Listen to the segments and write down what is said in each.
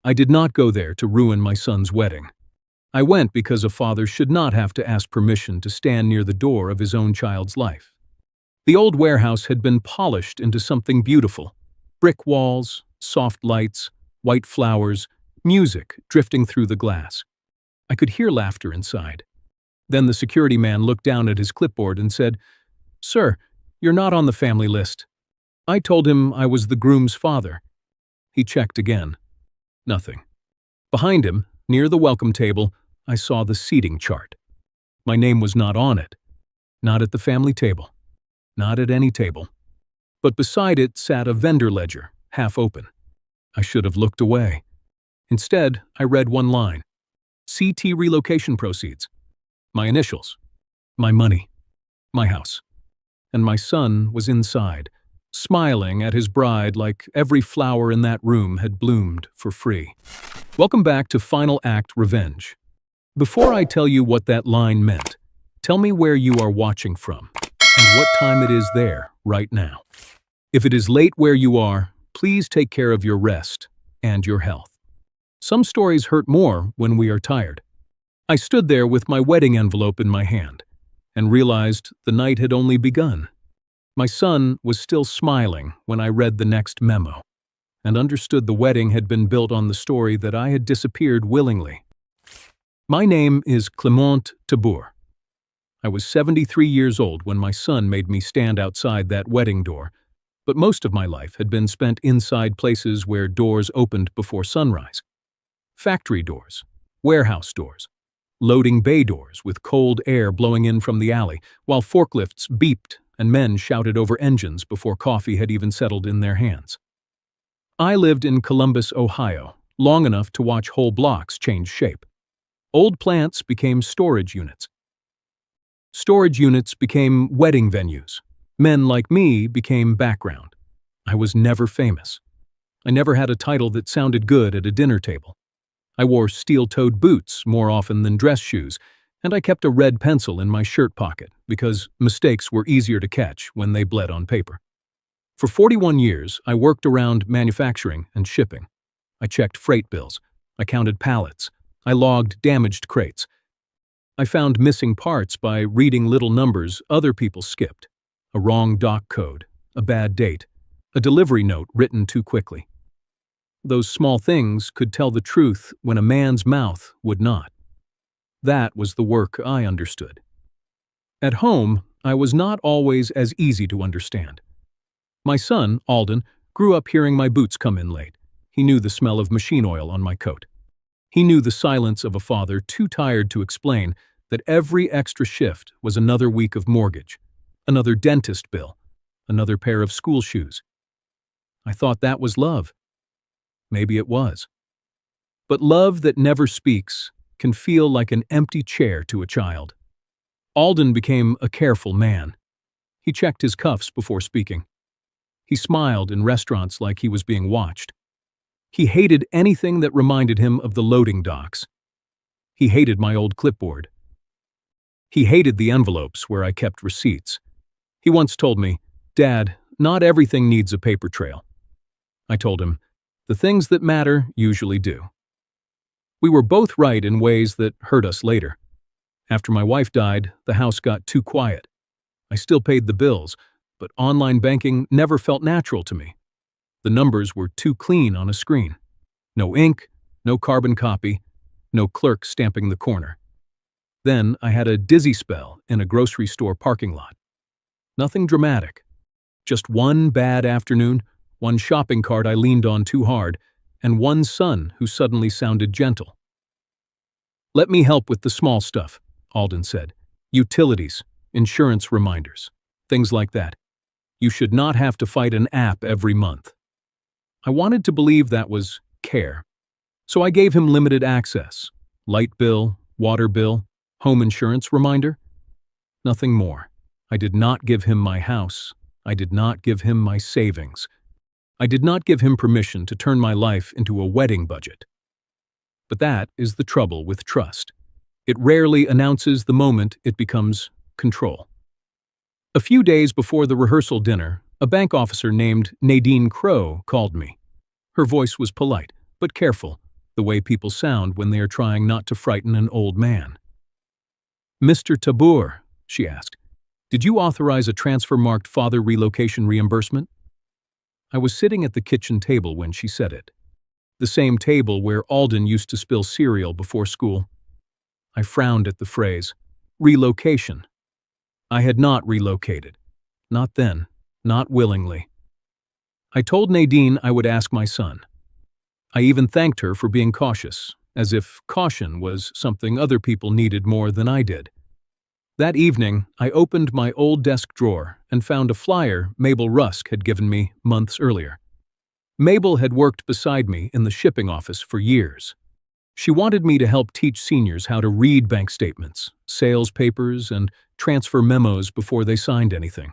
I did not go there to ruin my son's wedding. I went because a father should not have to ask permission to stand near the door of his own child's life. The old warehouse had been polished into something beautiful. Brick walls, soft lights, white flowers, music drifting through the glass. I could hear laughter inside. Then the security man looked down at his clipboard and said, "Sir, you're not on the family list." I told him I was the groom's father. He checked again. Nothing. Behind him, near the welcome table, I saw the seating chart. My name was not on it. Not at the family table. Not at any table. But beside it sat a vendor ledger, half open. I should have looked away. Instead, I read one line. CT relocation proceeds. My initials. My money. My house. And my son was inside, smiling at his bride like every flower in that room had bloomed for free. Welcome back to Final Act Revenge. Before I tell you what that line meant, tell me where you are watching from and what time it is there right now. If it is late where you are, please take care of your rest and your health. Some stories hurt more when we are tired. I stood there with my wedding envelope in my hand and realized the night had only begun. My son was still smiling when I read the next memo and understood the wedding had been built on the story that I had disappeared willingly. My name is Clement Tabor. I was 73 years old when my son made me stand outside that wedding door, but most of my life had been spent inside places where doors opened before sunrise. Factory doors, warehouse doors, loading bay doors with cold air blowing in from the alley, while forklifts beeped and men shouted over engines before coffee had even settled in their hands. I lived in Columbus, Ohio, long enough to watch whole blocks change shape. Old plants became storage units. Storage units became wedding venues. Men like me became background. I was never famous. I never had a title that sounded good at a dinner table. I wore steel-toed boots more often than dress shoes, and I kept a red pencil in my shirt pocket because mistakes were easier to catch when they bled on paper. For 41 years, I worked around manufacturing and shipping. I checked freight bills. I counted pallets. I logged damaged crates. I found missing parts by reading little numbers other people skipped. A wrong dock code, a bad date, a delivery note written too quickly. Those small things could tell the truth when a man's mouth would not. That was the work I understood. At home, I was not always as easy to understand. My son, Alden, grew up hearing my boots come in late. He knew the smell of machine oil on my coat. He knew the silence of a father too tired to explain that every extra shift was another week of mortgage, another dentist bill, another pair of school shoes. I thought that was love. Maybe it was. But love that never speaks can feel like an empty chair to a child. Alden became a careful man. He checked his cuffs before speaking. He smiled in restaurants like he was being watched. He hated anything that reminded him of the loading docks. He hated my old clipboard. He hated the envelopes where I kept receipts. He once told me, "Dad, not everything needs a paper trail." I told him, "The things that matter usually do." We were both right in ways that hurt us later. After my wife died, the house got too quiet. I still paid the bills, but online banking never felt natural to me. The numbers were too clean on a screen. No ink, no carbon copy, no clerk stamping the corner. Then I had a dizzy spell in a grocery store parking lot. Nothing dramatic. Just one bad afternoon, one shopping cart I leaned on too hard, and one son who suddenly sounded gentle. "Let me help with the small stuff," Alden said. "Utilities, insurance reminders, things like that. You should not have to fight an app every month." I wanted to believe that was care. So I gave him limited access. Light bill, water bill, home insurance reminder. Nothing more. I did not give him my house. I did not give him my savings. I did not give him permission to turn my life into a wedding budget. But that is the trouble with trust. It rarely announces the moment it becomes control. A few days before the rehearsal dinner, a bank officer named Nadine Crow called me. Her voice was polite, but careful, the way people sound when they are trying not to frighten an old man. "Mr. Tabur," she asked, "did you authorize a transfer marked father relocation reimbursement?" I was sitting at the kitchen table when she said it. The same table where Alden used to spill cereal before school. I frowned at the phrase, relocation. I had not relocated. Not then, not willingly. I told Nadine I would ask my son. I even thanked her for being cautious, as if caution was something other people needed more than I did. That evening, I opened my old desk drawer and found a flyer Mabel Rusk had given me months earlier. Mabel had worked beside me in the shipping office for years. She wanted me to help teach seniors how to read bank statements, sales papers, and transfer memos before they signed anything.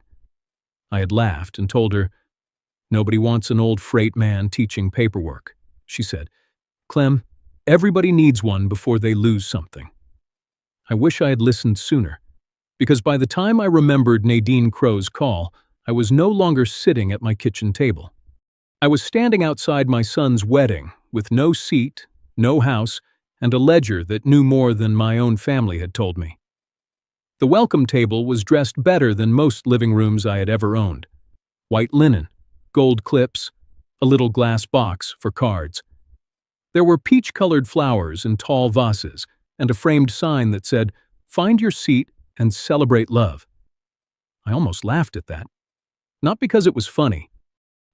I had laughed and told her, "Nobody wants an old freight man teaching paperwork," she said. "Clem, everybody needs one before they lose something." I wish I had listened sooner, because by the time I remembered Nadine Crow's call, I was no longer sitting at my kitchen table. I was standing outside my son's wedding with no seat, no house, and a ledger that knew more than my own family had told me. The welcome table was dressed better than most living rooms I had ever owned. White linen, gold clips, a little glass box for cards. There were peach-colored flowers in tall vases and a framed sign that said, "Find your seat and celebrate love." I almost laughed at that. Not because it was funny,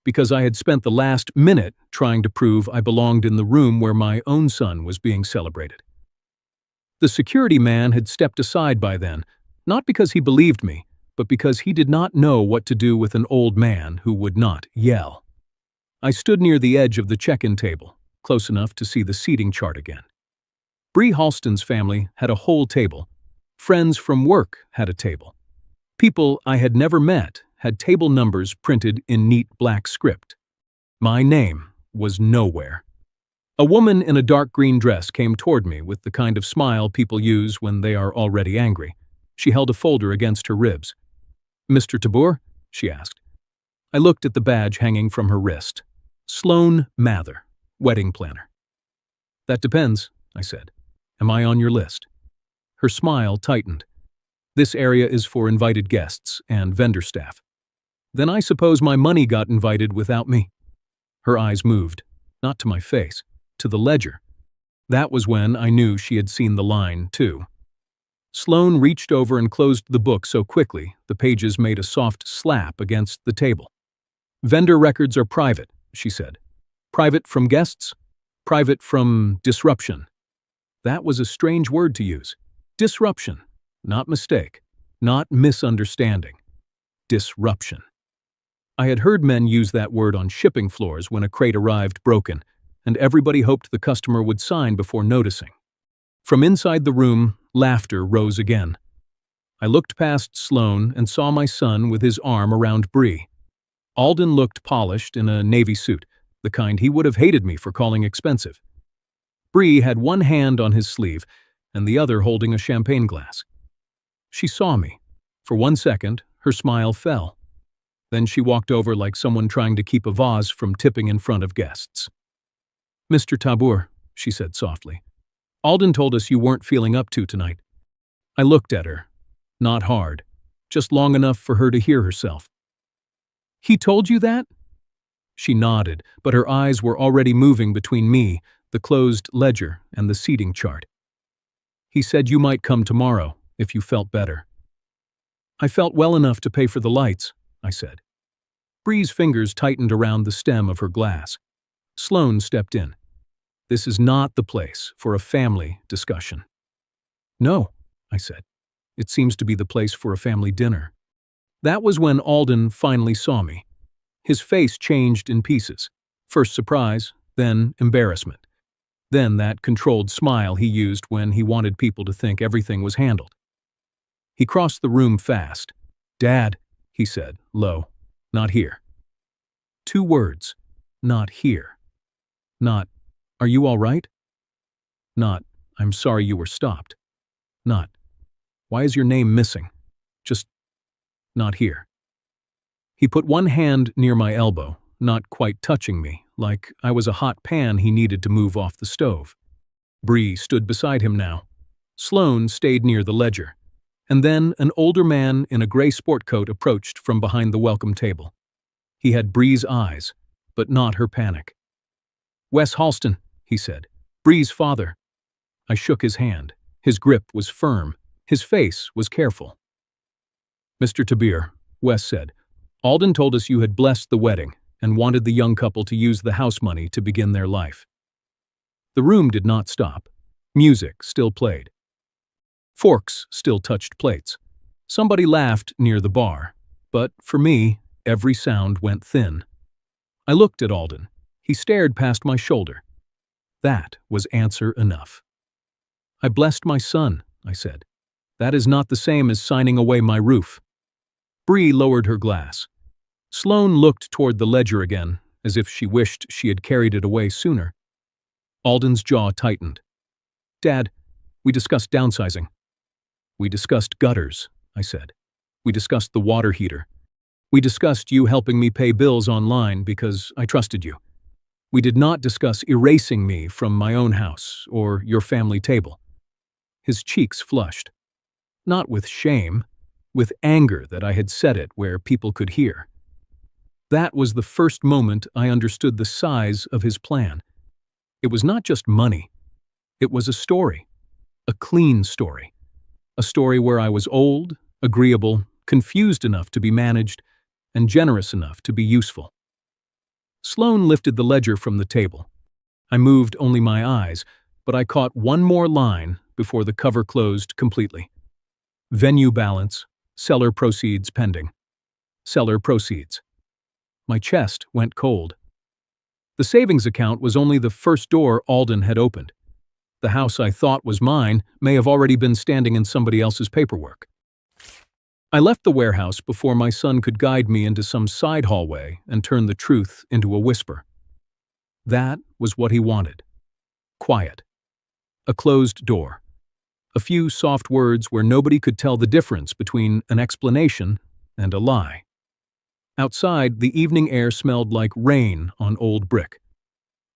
because I had spent the last minute trying to prove I belonged in the room where my own son was being celebrated. The security man had stepped aside by then, not because he believed me, but because he did not know what to do with an old man who would not yell. I stood near the edge of the check-in table, close enough to see the seating chart again. Bree Halston's family had a whole table. Friends from work had a table. People I had never met had table numbers printed in neat black script. My name was nowhere. A woman in a dark green dress came toward me with the kind of smile people use when they are already angry. She held a folder against her ribs. "Mr. Tabur?" she asked. I looked at the badge hanging from her wrist. Sloan Mather, wedding planner. "That depends," I said. "Am I on your list?" Her smile tightened. "This area is for invited guests and vendor staff." "Then I suppose my money got invited without me." Her eyes moved, not to my face, to the ledger. That was when I knew she had seen the line, too. Sloan reached over and closed the book so quickly the pages made a soft slap against the table. "Vendor records are private," she said. "Private from guests, private from disruption." That was a strange word to use. Disruption, not mistake, not misunderstanding. Disruption. I had heard men use that word on shipping floors when a crate arrived broken, and everybody hoped the customer would sign before noticing. From inside the room, laughter rose again. I looked past Sloan and saw my son with his arm around Bree. Alden looked polished in a navy suit, the kind he would have hated me for calling expensive. Bree had one hand on his sleeve and the other holding a champagne glass. She saw me. For 1 second, her smile fell. Then she walked over like someone trying to keep a vase from tipping in front of guests. "Mr. Tabur," she said softly, "Alden told us you weren't feeling up to tonight." I looked at her. Not hard, just long enough for her to hear herself. "He told you that?" She nodded, but her eyes were already moving between me, the closed ledger, and the seating chart. "He said you might come tomorrow, if you felt better." "I felt well enough to pay for the lights," I said. Bree's fingers tightened around the stem of her glass. Sloan stepped in. "This is not the place for a family discussion." "No," I said. "It seems to be the place for a family dinner." That was when Alden finally saw me. His face changed in pieces. First surprise, then embarrassment. Then that controlled smile he used when he wanted people to think everything was handled. He crossed the room fast. "Dad," he said, low. "Not here." 2 words. Not here. Not, "Are you all right?" Not, "I'm sorry you were stopped." Not, "Why is your name missing?" Just, "Not here." He put one hand near my elbow, not quite touching me, like I was a hot pan he needed to move off the stove. Bree stood beside him now. Sloane stayed near the ledger. And then an older man in a gray sport coat approached from behind the welcome table. He had Bree's eyes, but not her panic. "Wes Halston," he said. "Bree's father." I shook his hand. His grip was firm. His face was careful. "Mr. Tabir," Wes said, "Alden told us you had blessed the wedding and wanted the young couple to use the house money to begin their life." The room did not stop. Music still played. Forks still touched plates. Somebody laughed near the bar, but for me, every sound went thin. I looked at Alden. He stared past my shoulder. That was answer enough. "I blessed my son," I said. "That is not the same as signing away my roof." Bree lowered her glass. Sloane looked toward the ledger again, as if she wished she had carried it away sooner. Alden's jaw tightened. "Dad, we discussed downsizing." "We discussed gutters," I said. "We discussed the water heater. We discussed you helping me pay bills online because I trusted you. We did not discuss erasing me from my own house or your family table." His cheeks flushed. Not with shame, with anger that I had said it where people could hear. That was the first moment I understood the size of his plan. It was not just money. It was a story. A clean story. A story where I was old, agreeable, confused enough to be managed, and generous enough to be useful. Sloane lifted the ledger from the table. I moved only my eyes, but I caught one more line before the cover closed completely. Venue balance, seller proceeds pending. Seller proceeds. My chest went cold. The savings account was only the first door Alden had opened. The house I thought was mine may have already been standing in somebody else's paperwork. I left the warehouse before my son could guide me into some side hallway and turn the truth into a whisper. That was what he wanted. Quiet. A closed door. A few soft words where nobody could tell the difference between an explanation and a lie. Outside, the evening air smelled like rain on old brick.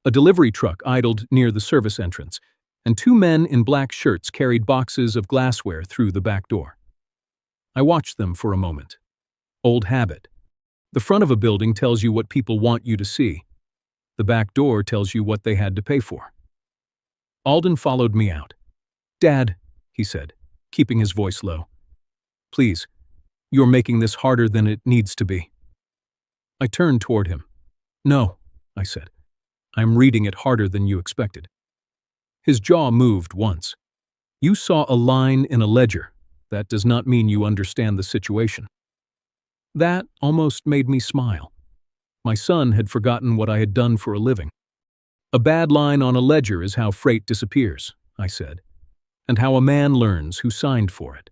A delivery truck idled near the service entrance, and two men in black shirts carried boxes of glassware through the back door. I watched them for a moment. Old habit. The front of a building tells you what people want you to see. The back door tells you what they had to pay for. Alden followed me out. "Dad," he said, keeping his voice low. "Please, you're making this harder than it needs to be." I turned toward him. "No," I said. "I'm reading it harder than you expected." His jaw moved once. "You saw a line in a ledger. That does not mean you understand the situation." That almost made me smile. My son had forgotten what I had done for a living. "A bad line on a ledger is how freight disappears," I said, "and how a man learns who signed for it."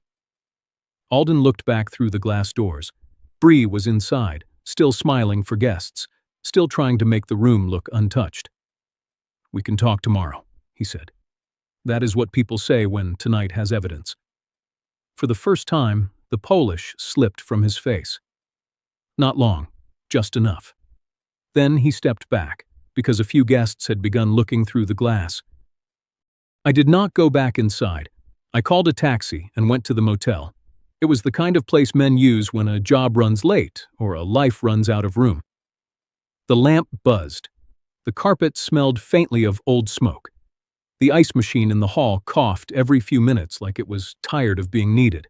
Alden looked back through the glass doors. Bree was inside, still smiling for guests, still trying to make the room look untouched. "We can talk tomorrow," he said. "That is what people say when tonight has evidence." For the first time, the Polish slipped from his face. Not long, just enough. Then he stepped back, because a few guests had begun looking through the glass. I did not go back inside. I called a taxi and went to the motel. It was the kind of place men use when a job runs late or a life runs out of room. The lamp buzzed. The carpet smelled faintly of old smoke. The ice machine in the hall coughed every few minutes like it was tired of being needed.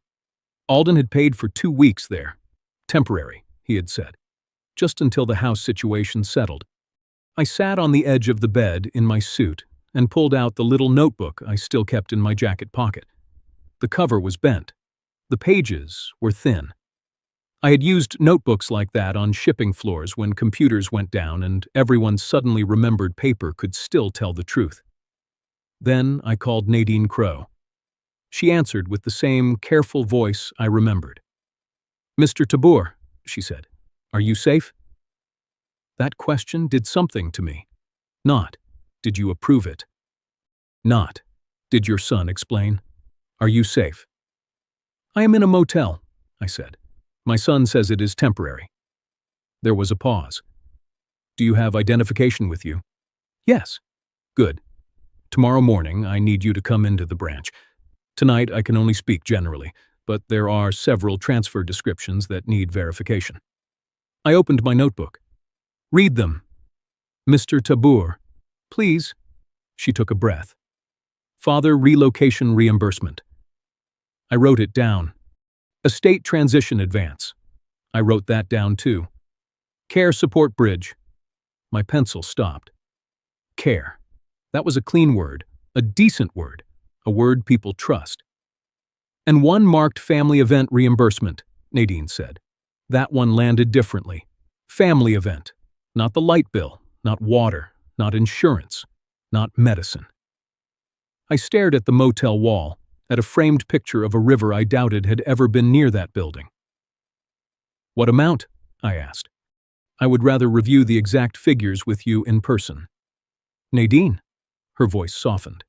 Alden had paid for 2 weeks there. Temporary, he had said. Just until the house situation settled. I sat on the edge of the bed in my suit and pulled out the little notebook I still kept in my jacket pocket. The cover was bent. The pages were thin. I had used notebooks like that on shipping floors when computers went down and everyone suddenly remembered paper could still tell the truth. Then I called Nadine Crow. She answered with the same careful voice I remembered. "Mr. Tabor," she said, "are you safe?" That question did something to me. Not, "Did you approve it?" Not, "Did your son explain?" "Are you safe?" "I am in a motel," I said. "My son says it is temporary." There was a pause. Do you have identification with you? Yes. Good. Tomorrow morning, I need you to come into the branch. Tonight, I can only speak generally, but there are several transfer descriptions that need verification. I opened my notebook. Read them. Mr. Tabur. Please. She took a breath. Father relocation reimbursement. I wrote it down. Estate transition advance. I wrote that down too. Care support bridge. My pencil stopped. Care. That was a clean word, a decent word, a word people trust. And one marked family event reimbursement, Nadine said. That one landed differently. Family event. Not the light bill, not water, not insurance, not medicine. I stared at the motel wall, at a framed picture of a river I doubted had ever been near that building. What amount? I asked. I would rather review the exact figures with you in person. Nadine. Her voice softened.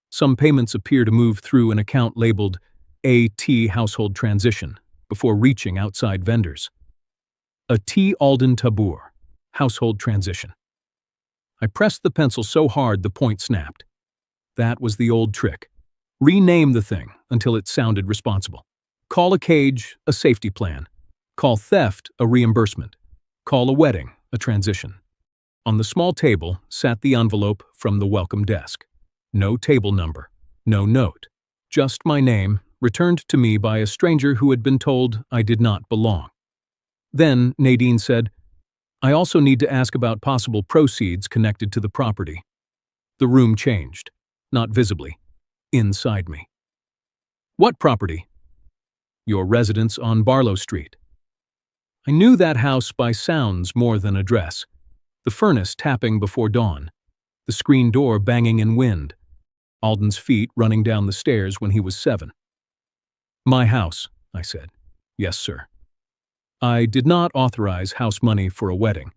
Some payments appear to move through an account labeled AT Household Transition before reaching outside vendors. A T. Alden Tabur, Household Transition. I pressed the pencil so hard the point snapped. That was the old trick. Rename the thing until it sounded responsible. Call a cage a safety plan. Call theft a reimbursement. Call a wedding a transition. On the small table sat the envelope from the welcome desk. No table number, no note. Just my name, returned to me by a stranger who had been told I did not belong. Then Nadine said, I also need to ask about possible proceeds connected to the property. The room changed, not visibly, inside me. What property? Your residence on Barlow Street. I knew that house by sounds more than address. The furnace tapping before dawn, the screen door banging in wind, Alden's feet running down the stairs when he was 7. My house, I said. Yes, sir. I did not authorize house money for a wedding.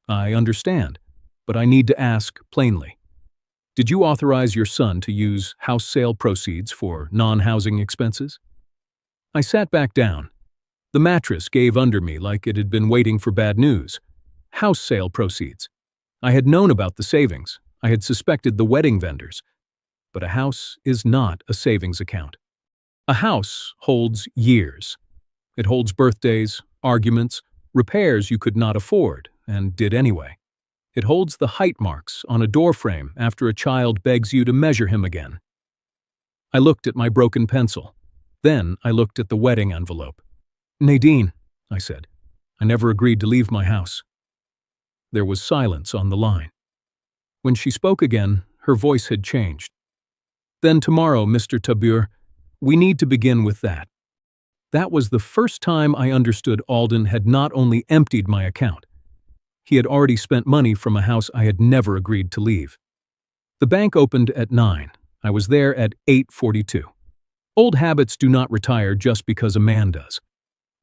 I understand, but I need to ask plainly. Did you authorize your son to use house sale proceeds for non-housing expenses? I sat back down. The mattress gave under me like it had been waiting for bad news. House sale proceeds. I had known about the savings. I had suspected the wedding vendors. But a house is not a savings account. A house holds years. It holds birthdays, arguments, repairs you could not afford, and did anyway. It holds the height marks on a doorframe after a child begs you to measure him again. I looked at my broken pencil. Then I looked at the wedding envelope. Nadine, I said, I never agreed to leave my house. There was silence on the line. When she spoke again, her voice had changed. Then tomorrow, Mr. Tabur, we need to begin with that. That was the first time I understood Alden had not only emptied my account. He had already spent money from a house I had never agreed to leave. The bank opened at 9. I was there at 8:42. Old habits do not retire just because a man does.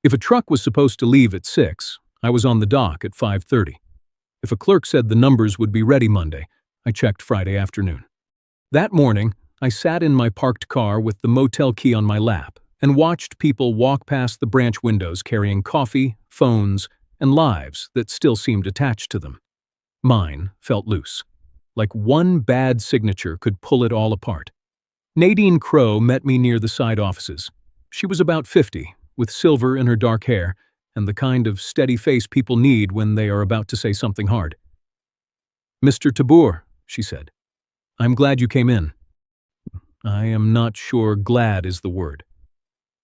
If a truck was supposed to leave at 6, I was on the dock at 5:30. If a clerk said the numbers would be ready Monday, I checked Friday afternoon. That morning, I sat in my parked car with the motel key on my lap and watched people walk past the branch windows carrying coffee, phones, and lives that still seemed attached to them. Mine felt loose, like one bad signature could pull it all apart. Nadine Crow met me near the side offices. She was about 50, with silver in her dark hair, and the kind of steady face people need when they are about to say something hard. Mr. Tabur, she said, I'm glad you came in. I am not sure glad is the word.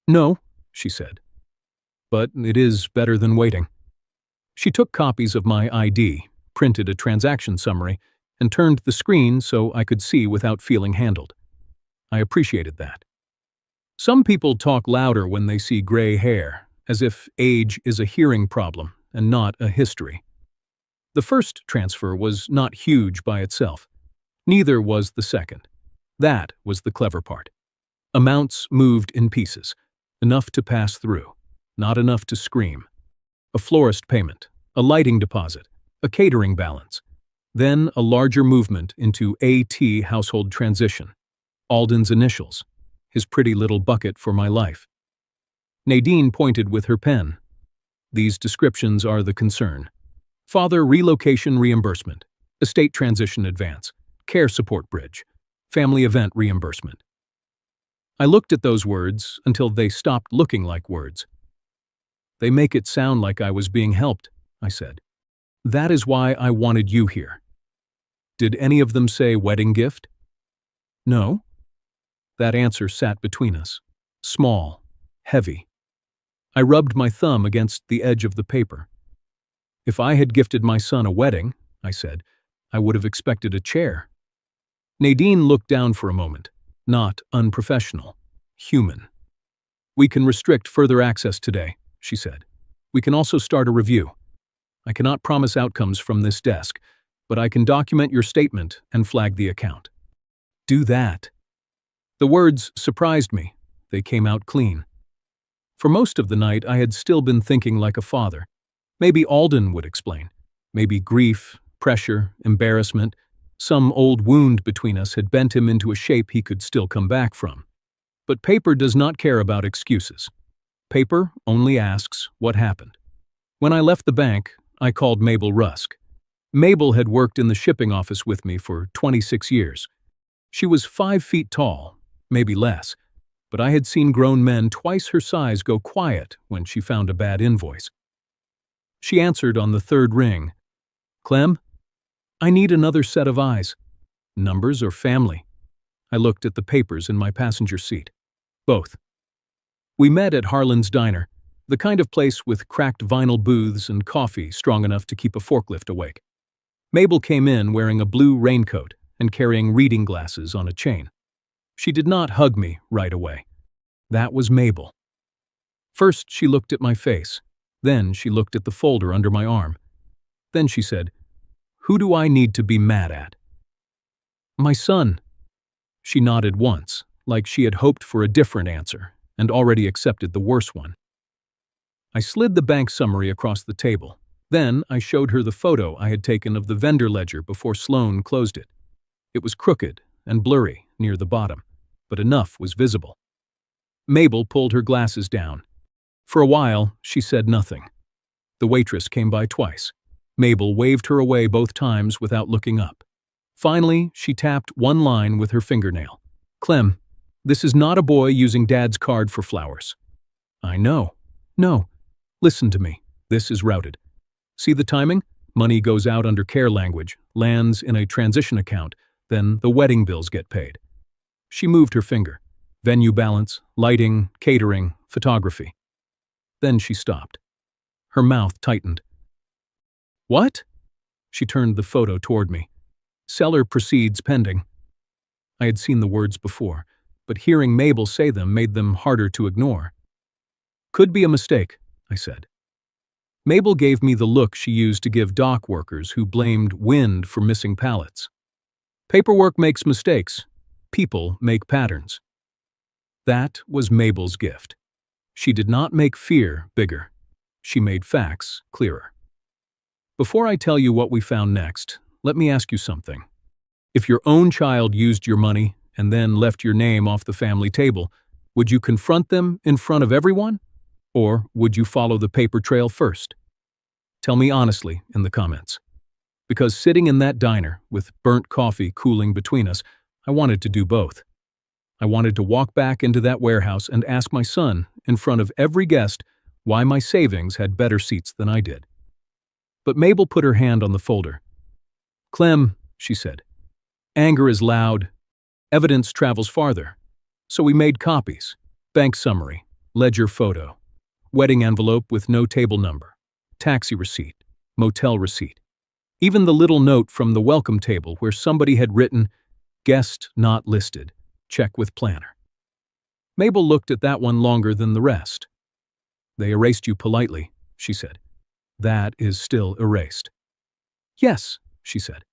No, she said, but it is better than waiting. She took copies of my ID, printed a transaction summary, and turned the screen so I could see without feeling handled. I appreciated that. Some people talk louder when they see gray hair, as if age is a hearing problem and not a history. The first transfer was not huge by itself. Neither was the second. That was the clever part. Amounts moved in pieces, enough to pass through, not enough to scream. A florist payment, a lighting deposit, a catering balance, then a larger movement into AT household transition, Alden's initials, his pretty little bucket for my life. Nadine pointed with her pen. These descriptions are the concern. Father relocation reimbursement, estate transition advance, care support bridge, family event reimbursement. I looked at those words until they stopped looking like words. They make it sound like I was being helped, I said. That is why I wanted you here. Did any of them say wedding gift? No. That answer sat between us, small, heavy. I rubbed my thumb against the edge of the paper. If I had gifted my son a wedding, I said, I would have expected a chair. Nadine looked down for a moment, not unprofessional, human. We can restrict further access today, she said. We can also start a review. I cannot promise outcomes from this desk, but I can document your statement and flag the account. Do that. The words surprised me. They came out clean. For most of the night, I had still been thinking like a father. Maybe Alden would explain. Maybe grief, pressure, embarrassment, some old wound between us had bent him into a shape he could still come back from. But paper does not care about excuses. Paper only asks what happened. When I left the bank, I called Mabel Rusk. Mabel had worked in the shipping office with me for 26 years. She was 5 feet tall, maybe less, but I had seen grown men twice her size go quiet when she found a bad invoice. She answered on the third ring. Clem, I need another set of eyes. Numbers or family? I looked at the papers in my passenger seat. Both. We met at Harlan's Diner, the kind of place with cracked vinyl booths and coffee strong enough to keep a forklift awake. Mabel came in wearing a blue raincoat and carrying reading glasses on a chain. She did not hug me right away. That was Mabel. First, she looked at my face. Then she looked at the folder under my arm. Then she said, Who do I need to be mad at? My son. She nodded once, like she had hoped for a different answer and already accepted the worse one. I slid the bank summary across the table. Then I showed her the photo I had taken of the vendor ledger before Sloan closed it. It was crooked and blurry near the bottom, but enough was visible. Mabel pulled her glasses down. For a while, she said nothing. The waitress came by twice. Mabel waved her away both times without looking up. Finally, she tapped one line with her fingernail. Clem, this is not a boy using Dad's card for flowers. I know. No. Listen to me. This is routed. See the timing? Money goes out under care language, lands in a transition account, then the wedding bills get paid. She moved her finger. Venue balance, lighting, catering, photography. Then she stopped. Her mouth tightened. What? She turned the photo toward me. Seller proceeds pending. I had seen the words before, but hearing Mabel say them made them harder to ignore. Could be a mistake, I said. Mabel gave me the look she used to give dock workers who blamed wind for missing pallets. Paperwork makes mistakes. People make patterns. That was Mabel's gift. She did not make fear bigger. She made facts clearer. Before I tell you what we found next, let me ask you something. If your own child used your money and then left your name off the family table, would you confront them in front of everyone? Or would you follow the paper trail first? Tell me honestly in the comments. Because sitting in that diner with burnt coffee cooling between us, I wanted to do both. I wanted to walk back into that warehouse and ask my son, in front of every guest, why my savings had better seats than I did. But Mabel put her hand on the folder. Clem, she said, anger is loud. Evidence travels farther. So we made copies. Bank summary, ledger photo, wedding envelope with no table number, taxi receipt, motel receipt. Even the little note from the welcome table where somebody had written, guest not listed, check with planner. Mabel looked at that one longer than the rest. They erased you politely, she said. That is still erased. Yes, she said.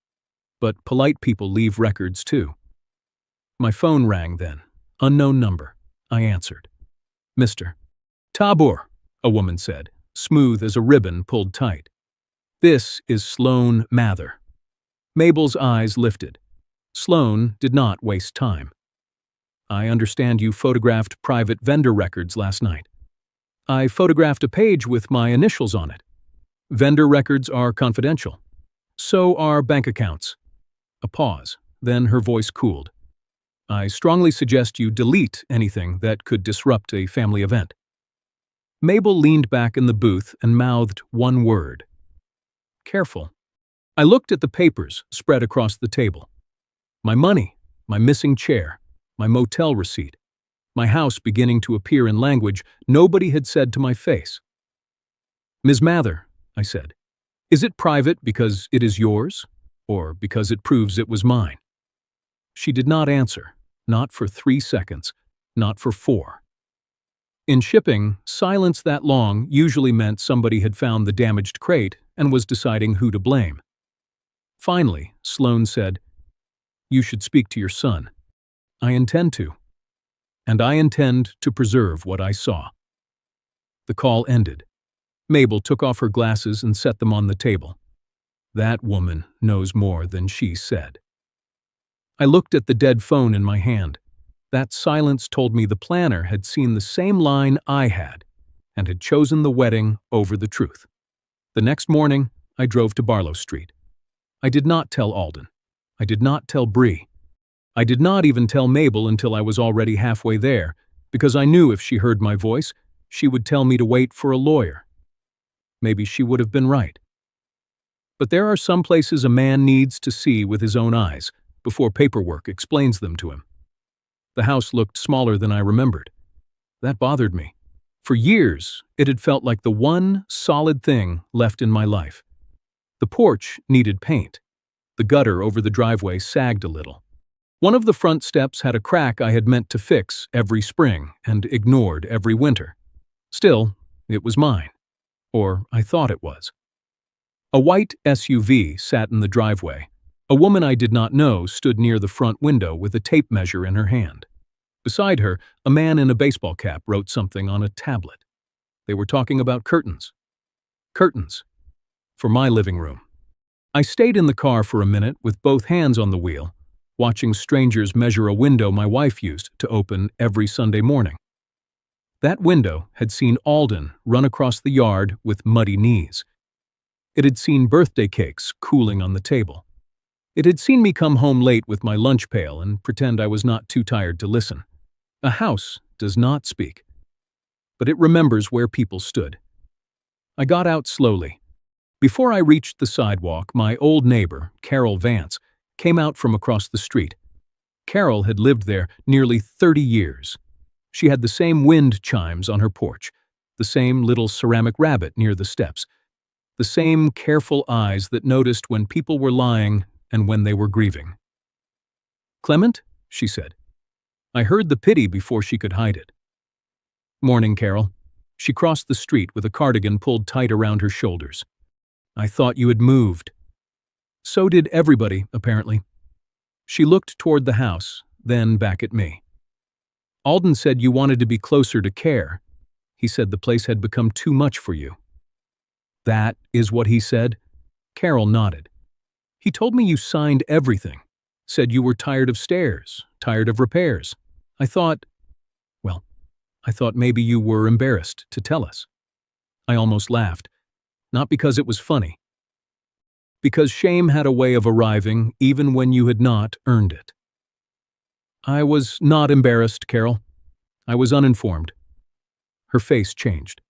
But polite people leave records too. My phone rang then. Unknown number. I answered. Mr. Tabor, a woman said, smooth as a ribbon pulled tight. This is Sloan Mather. Mabel's eyes lifted. Sloan did not waste time. I understand you photographed private vendor records last night. I photographed a page with my initials on it. Vendor records are confidential. So are bank accounts. A pause. Then her voice cooled. I strongly suggest you delete anything that could disrupt a family event. Mabel leaned back in the booth and mouthed one word. Careful. I looked at the papers spread across the table. My money, my missing chair, my motel receipt, my house beginning to appear in language nobody had said to my face. Ms. Mather, I said, is it private because it is yours, or because it proves it was mine? She did not answer, not for 3 seconds, not for 4. In shipping, silence that long usually meant somebody had found the damaged crate and was deciding who to blame. Finally, Sloane said, "You should speak to your son." "I intend to. And I intend to preserve what I saw." The call ended. Mabel took off her glasses and set them on the table. That woman knows more than she said. I looked at the dead phone in my hand. That silence told me the planner had seen the same line I had and had chosen the wedding over the truth. The next morning, I drove to Barlow Street. I did not tell Alden. I did not tell Bree. I did not even tell Mabel until I was already halfway there, because I knew if she heard my voice, she would tell me to wait for a lawyer. Maybe she would have been right. But there are some places a man needs to see with his own eyes before paperwork explains them to him. The house looked smaller than I remembered. That bothered me. For years, it had felt like the one solid thing left in my life. The porch needed paint. The gutter over the driveway sagged a little. One of the front steps had a crack I had meant to fix every spring and ignored every winter. Still, it was mine. Or I thought it was. A white SUV sat in the driveway. A woman I did not know stood near the front window with a tape measure in her hand. Beside her, a man in a baseball cap wrote something on a tablet. They were talking about curtains. Curtains. For my living room. I stayed in the car for a minute with both hands on the wheel, watching strangers measure a window my wife used to open every Sunday morning. That window had seen Alden run across the yard with muddy knees. It had seen birthday cakes cooling on the table. It had seen me come home late with my lunch pail and pretend I was not too tired to listen. A house does not speak, but it remembers where people stood. I got out slowly. Before I reached the sidewalk, my old neighbor, Carol Vance, came out from across the street. Carol had lived there nearly 30 years. She had the same wind chimes on her porch, the same little ceramic rabbit near the steps, the same careful eyes that noticed when people were lying and when they were grieving. "Clement," she said. I heard the pity before she could hide it. "Morning, Carol." She crossed the street with a cardigan pulled tight around her shoulders. "I thought you had moved." So did everybody, apparently. She looked toward the house, then back at me. "Alden said you wanted to be closer to Care. He said the place had become too much for you." "That is what he said?" Carol nodded. "He told me you signed everything, said you were tired of stairs, tired of repairs. I thought maybe you were embarrassed to tell us." I almost laughed, not because it was funny, because shame had a way of arriving even when you had not earned it. "I was not embarrassed, Carol. I was uninformed." Her face changed.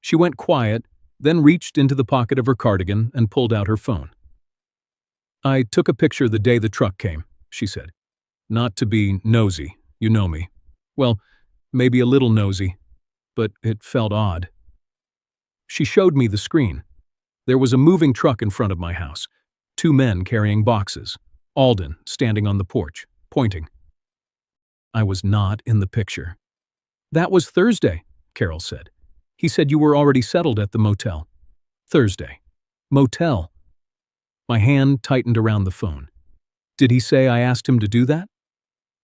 She went quiet, then reached into the pocket of her cardigan and pulled out her phone. "I took a picture the day the truck came," she said. "Not to be nosy, you know me. Well, maybe a little nosy, but it felt odd." She showed me the screen. There was a moving truck in front of my house, 2 men carrying boxes, Alden standing on the porch, pointing. I was not in the picture. "That was Thursday," Carol said. "He said you were already settled at the motel." Thursday. Motel. My hand tightened around the phone. "Did he say I asked him to do that?"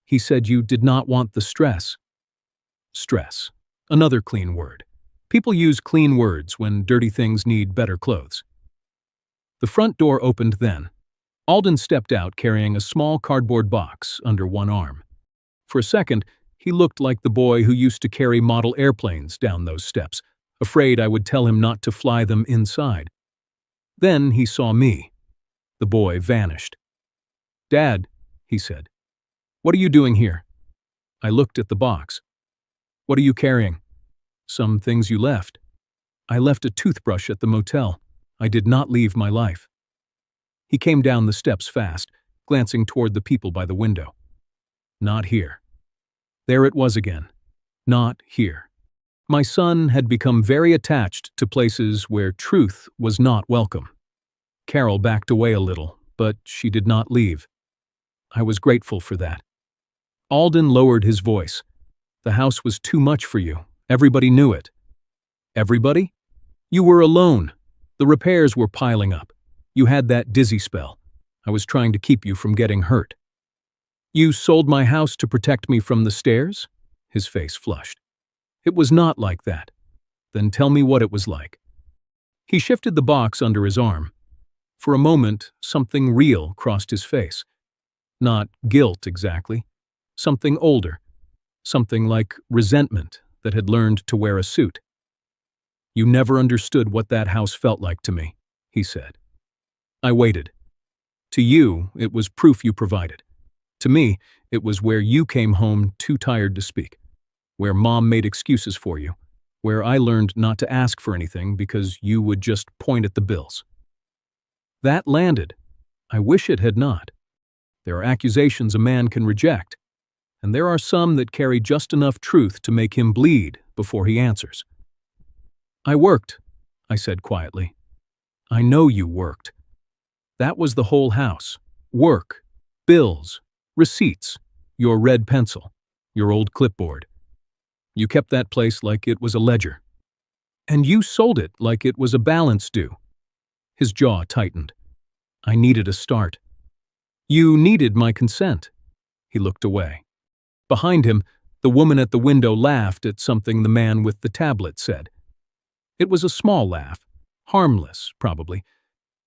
"He said you did not want the stress." Stress. Another clean word. People use clean words when dirty things need better clothes. The front door opened then. Alden stepped out carrying a small cardboard box under one arm. For a second, he looked like the boy who used to carry model airplanes down those steps, afraid I would tell him not to fly them inside. Then he saw me. The boy vanished. "Dad," he said, "what are you doing here?" I looked at the box. "What are you carrying?" "Some things you left." "I left a toothbrush at the motel. I did not leave my life." He came down the steps fast, glancing toward the people by the window. Not here. There it was again. Not here. My son had become very attached to places where truth was not welcome. Carol backed away a little, but she did not leave. I was grateful for that. Alden lowered his voice. "The house was too much for you. Everybody knew it." "Everybody? You were alone. The repairs were piling up. You had that dizzy spell. I was trying to keep you from getting hurt." "You sold my house to protect me from the stairs?" His face flushed. "It was not like that." "Then tell me what it was like." He shifted the box under his arm. For a moment, something real crossed his face. Not guilt exactly. Something older. Something like resentment that had learned to wear a suit. "You never understood what that house felt like to me," he said. I waited. "To you, it was proof you provided. To me, it was where you came home too tired to speak, where Mom made excuses for you, where I learned not to ask for anything because you would just point at the bills." That landed. I wish it had not. There are accusations a man can reject, and there are some that carry just enough truth to make him bleed before he answers. "I worked," I said quietly. "I know you worked. That was the whole house. Work, bills, receipts, your red pencil, your old clipboard. You kept that place like it was a ledger. And you sold it like it was a balance due." His jaw tightened. I needed a start. "You needed my consent." He looked away. Behind him, the woman at the window laughed at something the man with the tablet said. It was a small laugh, harmless, probably,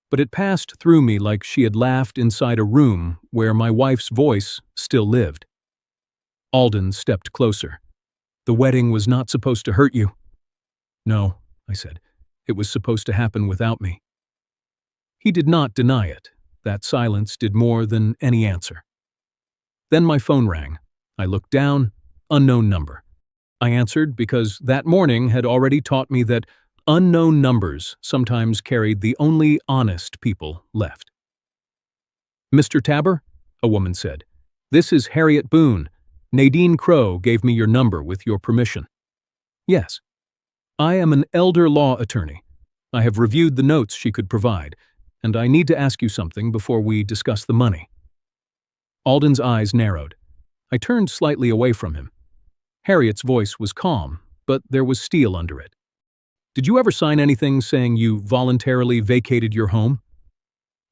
but it passed through me like she had laughed inside a room where my wife's voice still lived. Alden stepped closer. "The wedding was not supposed to hurt you." "No," I said. "It was supposed to happen without me." He did not deny it. That silence did more than any answer. Then my phone rang. I looked down, unknown number. I answered because that morning had already taught me that unknown numbers sometimes carried the only honest people left. "Mr. Tabor," a woman said, "this is Harriet Boone. Nadine Crowe gave me your number with your permission." "Yes." "I am an elder law attorney. I have reviewed the notes she could provide, and I need to ask you something before we discuss the money." Alden's eyes narrowed. I turned slightly away from him. Harriet's voice was calm, but there was steel under it. "Did you ever sign anything saying you voluntarily vacated your home?"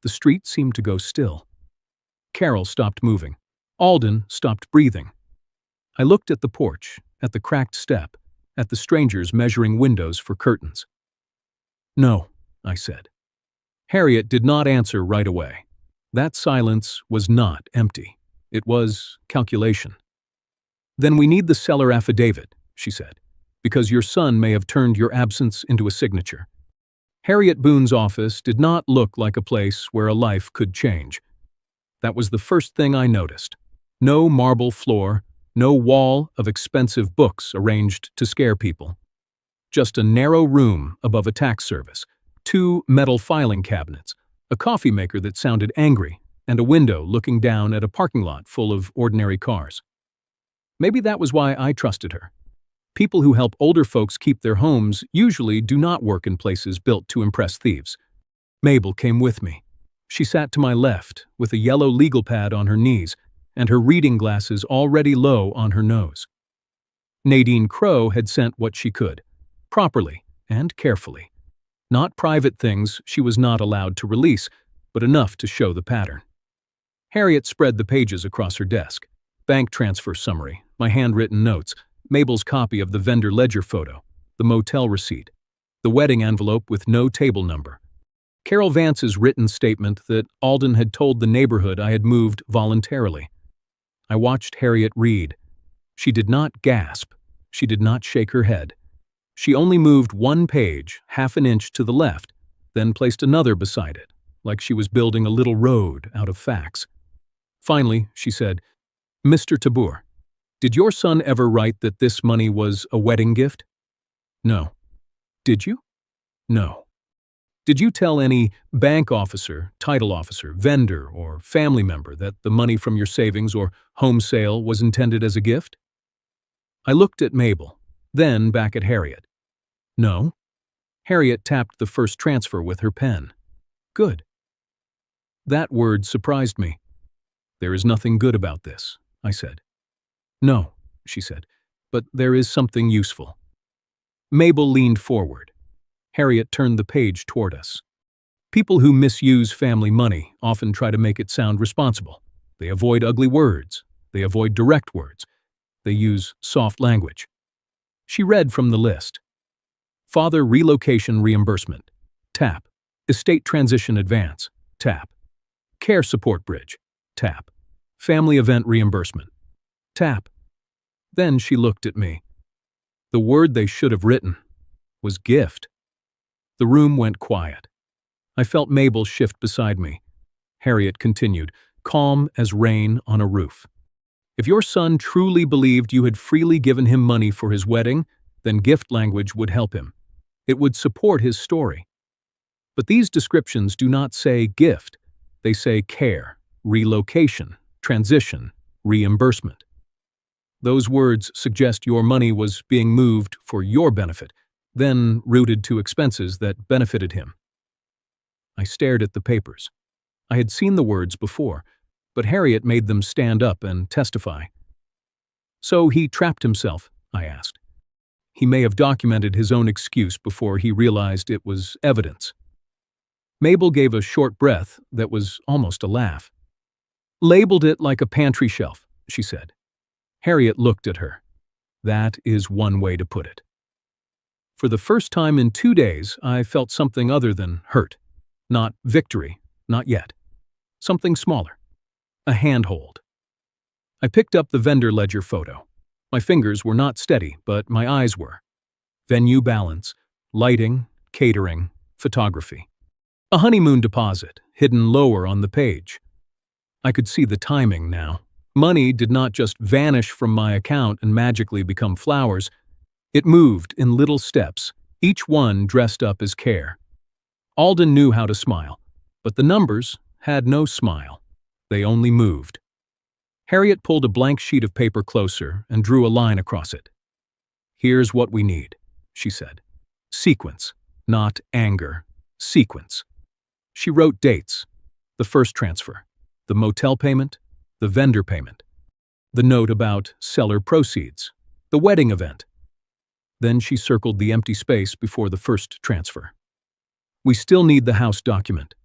The street seemed to go still. Carol stopped moving. Alden stopped breathing. I looked at the porch, at the cracked step, at the strangers measuring windows for curtains. "No," I said. Harriet did not answer right away. That silence was not empty. It was calculation. "Then we need the seller affidavit," she said, "because your son may have turned your absence into a signature." Harriet Boone's office did not look like a place where a life could change. That was the first thing I noticed. No marble floor, no wall of expensive books arranged to scare people. Just a narrow room above a tax service, 2 metal filing cabinets, a coffee maker that sounded angry, and a window looking down at a parking lot full of ordinary cars. Maybe that was why I trusted her. People who help older folks keep their homes usually do not work in places built to impress thieves. Mabel came with me. She sat to my left, with a yellow legal pad on her knees, and her reading glasses already low on her nose. Nadine Crowe had sent what she could, properly and carefully. Not private things she was not allowed to release, but enough to show the pattern. Harriet spread the pages across her desk. Bank transfer summary, my handwritten notes, Mabel's copy of the vendor ledger photo, the motel receipt, the wedding envelope with no table number. Carol Vance's written statement that Alden had told the neighborhood I had moved voluntarily. I watched Harriet read. She did not gasp. She did not shake her head. She only moved one page, half an inch to the left, then placed another beside it, like she was building a little road out of facts. Finally, she said, "Mr. Tabor, did your son ever write that this money was a wedding gift?" "No." "Did you?" "No." "Did you tell any bank officer, title officer, vendor, or family member that the money from your savings or home sale was intended as a gift?" I looked at Mabel, then back at Harriet. "No." Harriet tapped the first transfer with her pen. "Good." That word surprised me. "There is nothing good about this," I said. "No," she said, "but there is something useful." Mabel leaned forward. Harriet turned the page toward us. "People who misuse family money often try to make it sound responsible. They avoid ugly words. They avoid direct words. They use soft language." She read from the list. Father relocation reimbursement. Tap. Estate transition advance. Tap. Care support bridge. Tap. Family event reimbursement. Tap. Then she looked at me. The word they should have written was gift. The room went quiet. I felt Mabel shift beside me. Harriet continued, calm as rain on a roof. "If your son truly believed you had freely given him money for his wedding, then gift language would help him. It would support his story. But these descriptions do not say gift. They say care, relocation, transition, reimbursement. Those words suggest your money was being moved for your benefit, then routed to expenses that benefited him." I stared at the papers. I had seen the words before, but Harriet made them stand up and testify. "So he trapped himself?" I asked. "He may have documented his own excuse before he realized it was evidence." Mabel gave a short breath that was almost a laugh. "Labeled it like a pantry shelf," she said. Harriet looked at her. "That is one way to put it." For the first time in 2 days, I felt something other than hurt. Not victory, not yet. Something smaller. A handhold. I picked up the vendor ledger photo. My fingers were not steady, but my eyes were. Venue balance, lighting, catering, photography. A honeymoon deposit, hidden lower on the page. I could see the timing now. Money did not just vanish from my account and magically become flowers. It moved in little steps, each one dressed up as care. Alden knew how to smile, but the numbers had no smile. They only moved. Harriet pulled a blank sheet of paper closer and drew a line across it. "Here's what we need," she said. "Sequence, not anger. Sequence." She wrote dates. The first transfer, the motel payment, the vendor payment, the note about seller proceeds, the wedding event. Then she circled the empty space before the first transfer. "We still need the house document."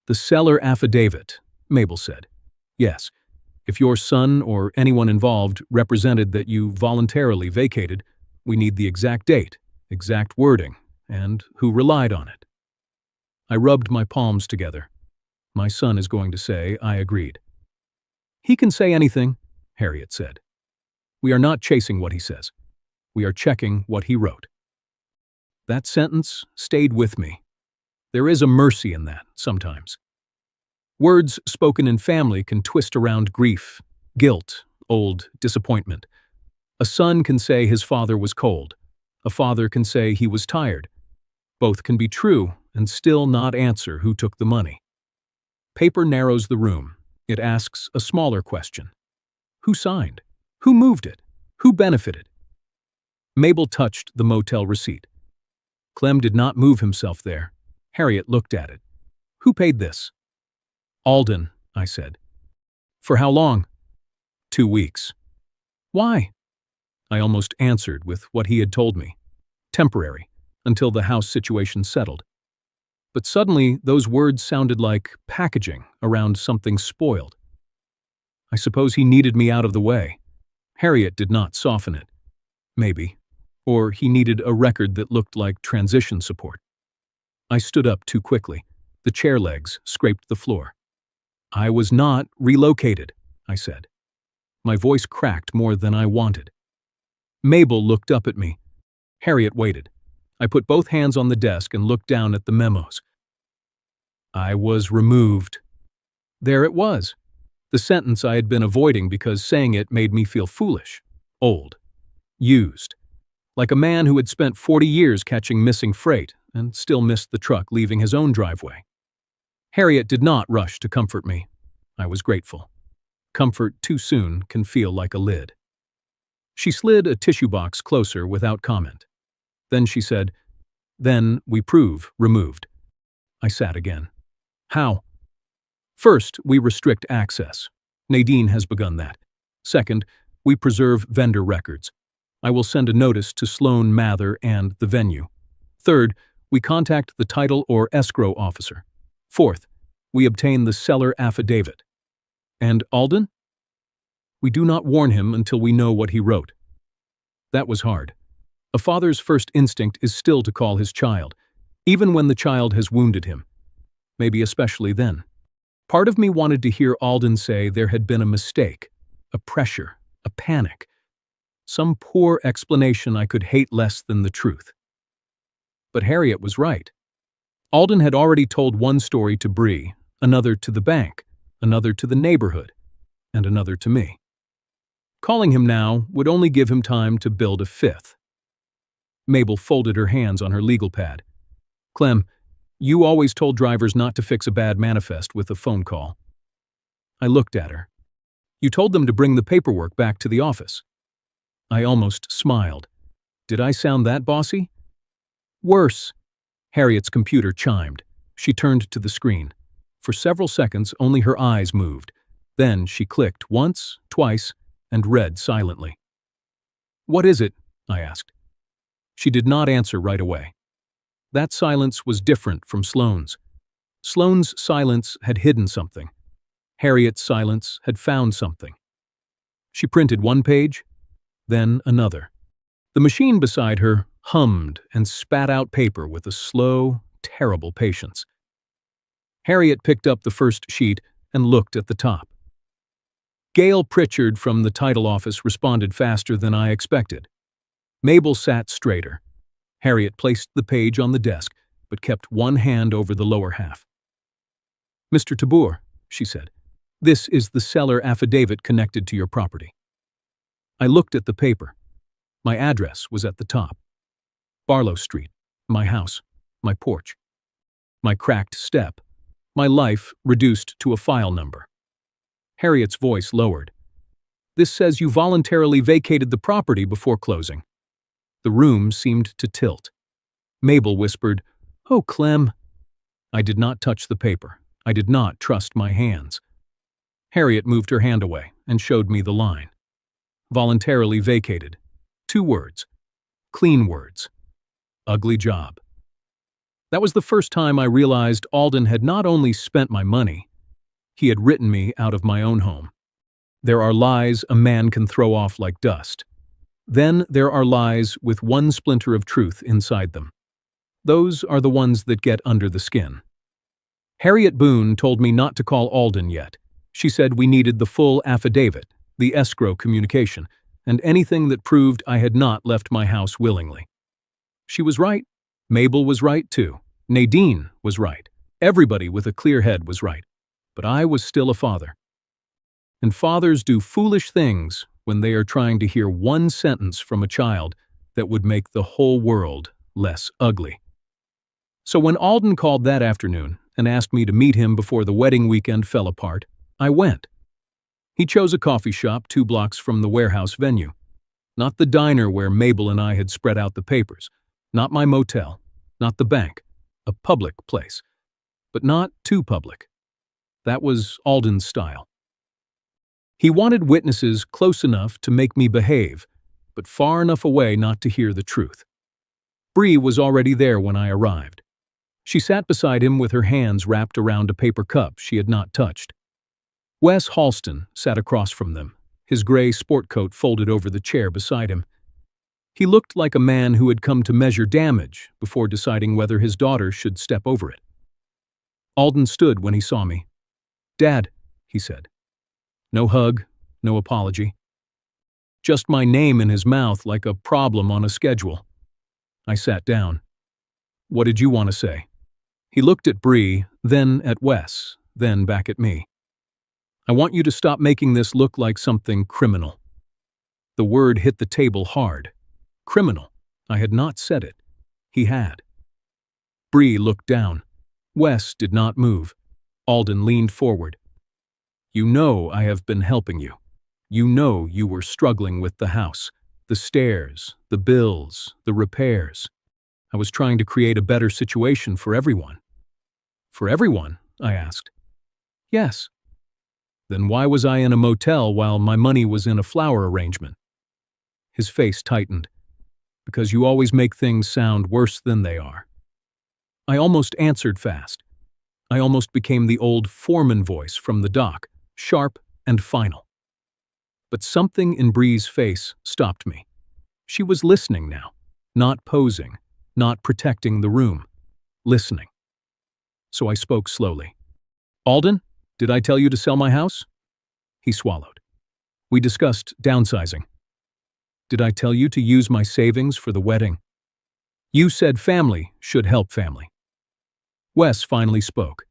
"The seller affidavit," Mabel said. "Yes, if your son or anyone involved represented that you voluntarily vacated, we need the exact date, exact wording, and who relied on it." I rubbed my palms together. My son is going to say I agreed. "He can say anything," Harriet said. "We are not chasing what he says. We are checking what he wrote." That sentence stayed with me. There is a mercy in that, sometimes. Words spoken in family can twist around grief, guilt, old disappointment. A son can say his father was cold. A father can say he was tired. Both can be true and still not answer who took the money. Paper narrows the room. It asks a smaller question. Who signed? Who moved it? Who benefited? Mabel touched the motel receipt. Clem did not move himself there. Harriet looked at it. "Who paid this?" "Alden," I said. "For how long?" 2 weeks. "Why?" I almost answered with what he had told me. Temporary, until the house situation settled. But suddenly, those words sounded like packaging around something spoiled. I suppose he needed me out of the way. Harriet did not soften it. Maybe. Or he needed a record that looked like transition support. I stood up too quickly. The chair legs scraped the floor. "I was not relocated," I said. My voice cracked more than I wanted. Mabel looked up at me. Harriet waited. I put both hands on the desk and looked down at the memos. I was removed. There it was. The sentence I had been avoiding because saying it made me feel foolish, old, used. Like a man who had spent 40 years catching missing freight and still missed the truck leaving his own driveway. Harriet did not rush to comfort me. I was grateful. Comfort too soon can feel like a lid. She slid a tissue box closer without comment. Then she said, "Then we prove removed." I sat again. "How?" "First, we restrict access. Nadine has begun that. Second, we preserve vendor records. I will send a notice to Sloan Mather and the venue. Third, we contact the title or escrow officer. Fourth, we obtain the seller affidavit. And Alden? We do not warn him until we know what he wrote." That was hard. A father's first instinct is still to call his child, even when the child has wounded him. Maybe especially then. Part of me wanted to hear Alden say there had been a mistake, a pressure, a panic. Some poor explanation I could hate less than the truth. But Harriet was right. Alden had already told one story to Bree, another to the bank, another to the neighborhood, and another to me. Calling him now would only give him time to build a fifth. Mabel folded her hands on her legal pad. "Clem, you always told drivers not to fix a bad manifest with a phone call." I looked at her. "You told them to bring the paperwork back to the office." I almost smiled. Did I sound that bossy? "Worse." Harriet's computer chimed. She turned to the screen. For several seconds, only her eyes moved. Then she clicked once, twice, and read silently. "What is it?" I asked. She did not answer right away. That silence was different from Sloane's. Sloane's silence had hidden something. Harriet's silence had found something. She printed one page, then another. The machine beside her hummed and spat out paper with a slow, terrible patience. Harriet picked up the first sheet and looked at the top. Gail Pritchard from the title office responded faster than I expected. Mabel sat straighter. Harriet placed the page on the desk, but kept one hand over the lower half. "Mr. Tabor," she said, "this is the seller affidavit connected to your property." I looked at the paper. My address was at the top. Barlow Street, my house, my porch. My cracked step, my life reduced to a file number. Harriet's voice lowered. "This says you voluntarily vacated the property before closing." The room seemed to tilt. Mabel whispered, "Oh, Clem." I did not touch the paper. I did not trust my hands. Harriet moved her hand away and showed me the line. Voluntarily vacated. 2 words. Clean words. Ugly job. That was the first time I realized Alden had not only spent my money, he had written me out of my own home. There are lies a man can throw off like dust. Then there are lies with one splinter of truth inside them. Those are the ones that get under the skin. Harriet Boone told me not to call Alden yet. She said we needed the full affidavit, the escrow communication, and anything that proved I had not left my house willingly. She was right. Mabel was right too. Nadine was right. Everybody with a clear head was right. But I was still a father. And fathers do foolish things when they are trying to hear one sentence from a child that would make the whole world less ugly. So when Alden called that afternoon and asked me to meet him before the wedding weekend fell apart, I went. He chose a coffee shop 2 blocks from the warehouse venue. Not the diner where Mabel and I had spread out the papers. Not my motel. Not the bank. A public place. But not too public. That was Alden's style. He wanted witnesses close enough to make me behave, but far enough away not to hear the truth. Bree was already there when I arrived. She sat beside him with her hands wrapped around a paper cup she had not touched. Wes Halston sat across from them, his gray sport coat folded over the chair beside him. He looked like a man who had come to measure damage before deciding whether his daughter should step over it. Alden stood when he saw me. "Dad," he said. No hug, no apology. Just my name in his mouth like a problem on a schedule. I sat down. What did you want to say? He looked at Bree, then at Wes, then back at me. I want you to stop making this look like something criminal. The word hit the table hard. Criminal. I had not said it. He had. Bree looked down. Wes did not move. Alden leaned forward. You know I have been helping you. You know you were struggling with the house, the stairs, the bills, the repairs. I was trying to create a better situation for everyone. For everyone? I asked. Yes. Then why was I in a motel while my money was in a flower arrangement? His face tightened. Because you always make things sound worse than they are. I almost answered fast. I almost became the old foreman voice from the dock, sharp and final. But something in Bree's face stopped me. She was listening now, not posing, not protecting the room, listening. So I spoke slowly. Alden, did I tell you to sell my house? He swallowed. We discussed downsizing. Did I tell you to use my savings for the wedding? You said family should help family. Wes finally spoke.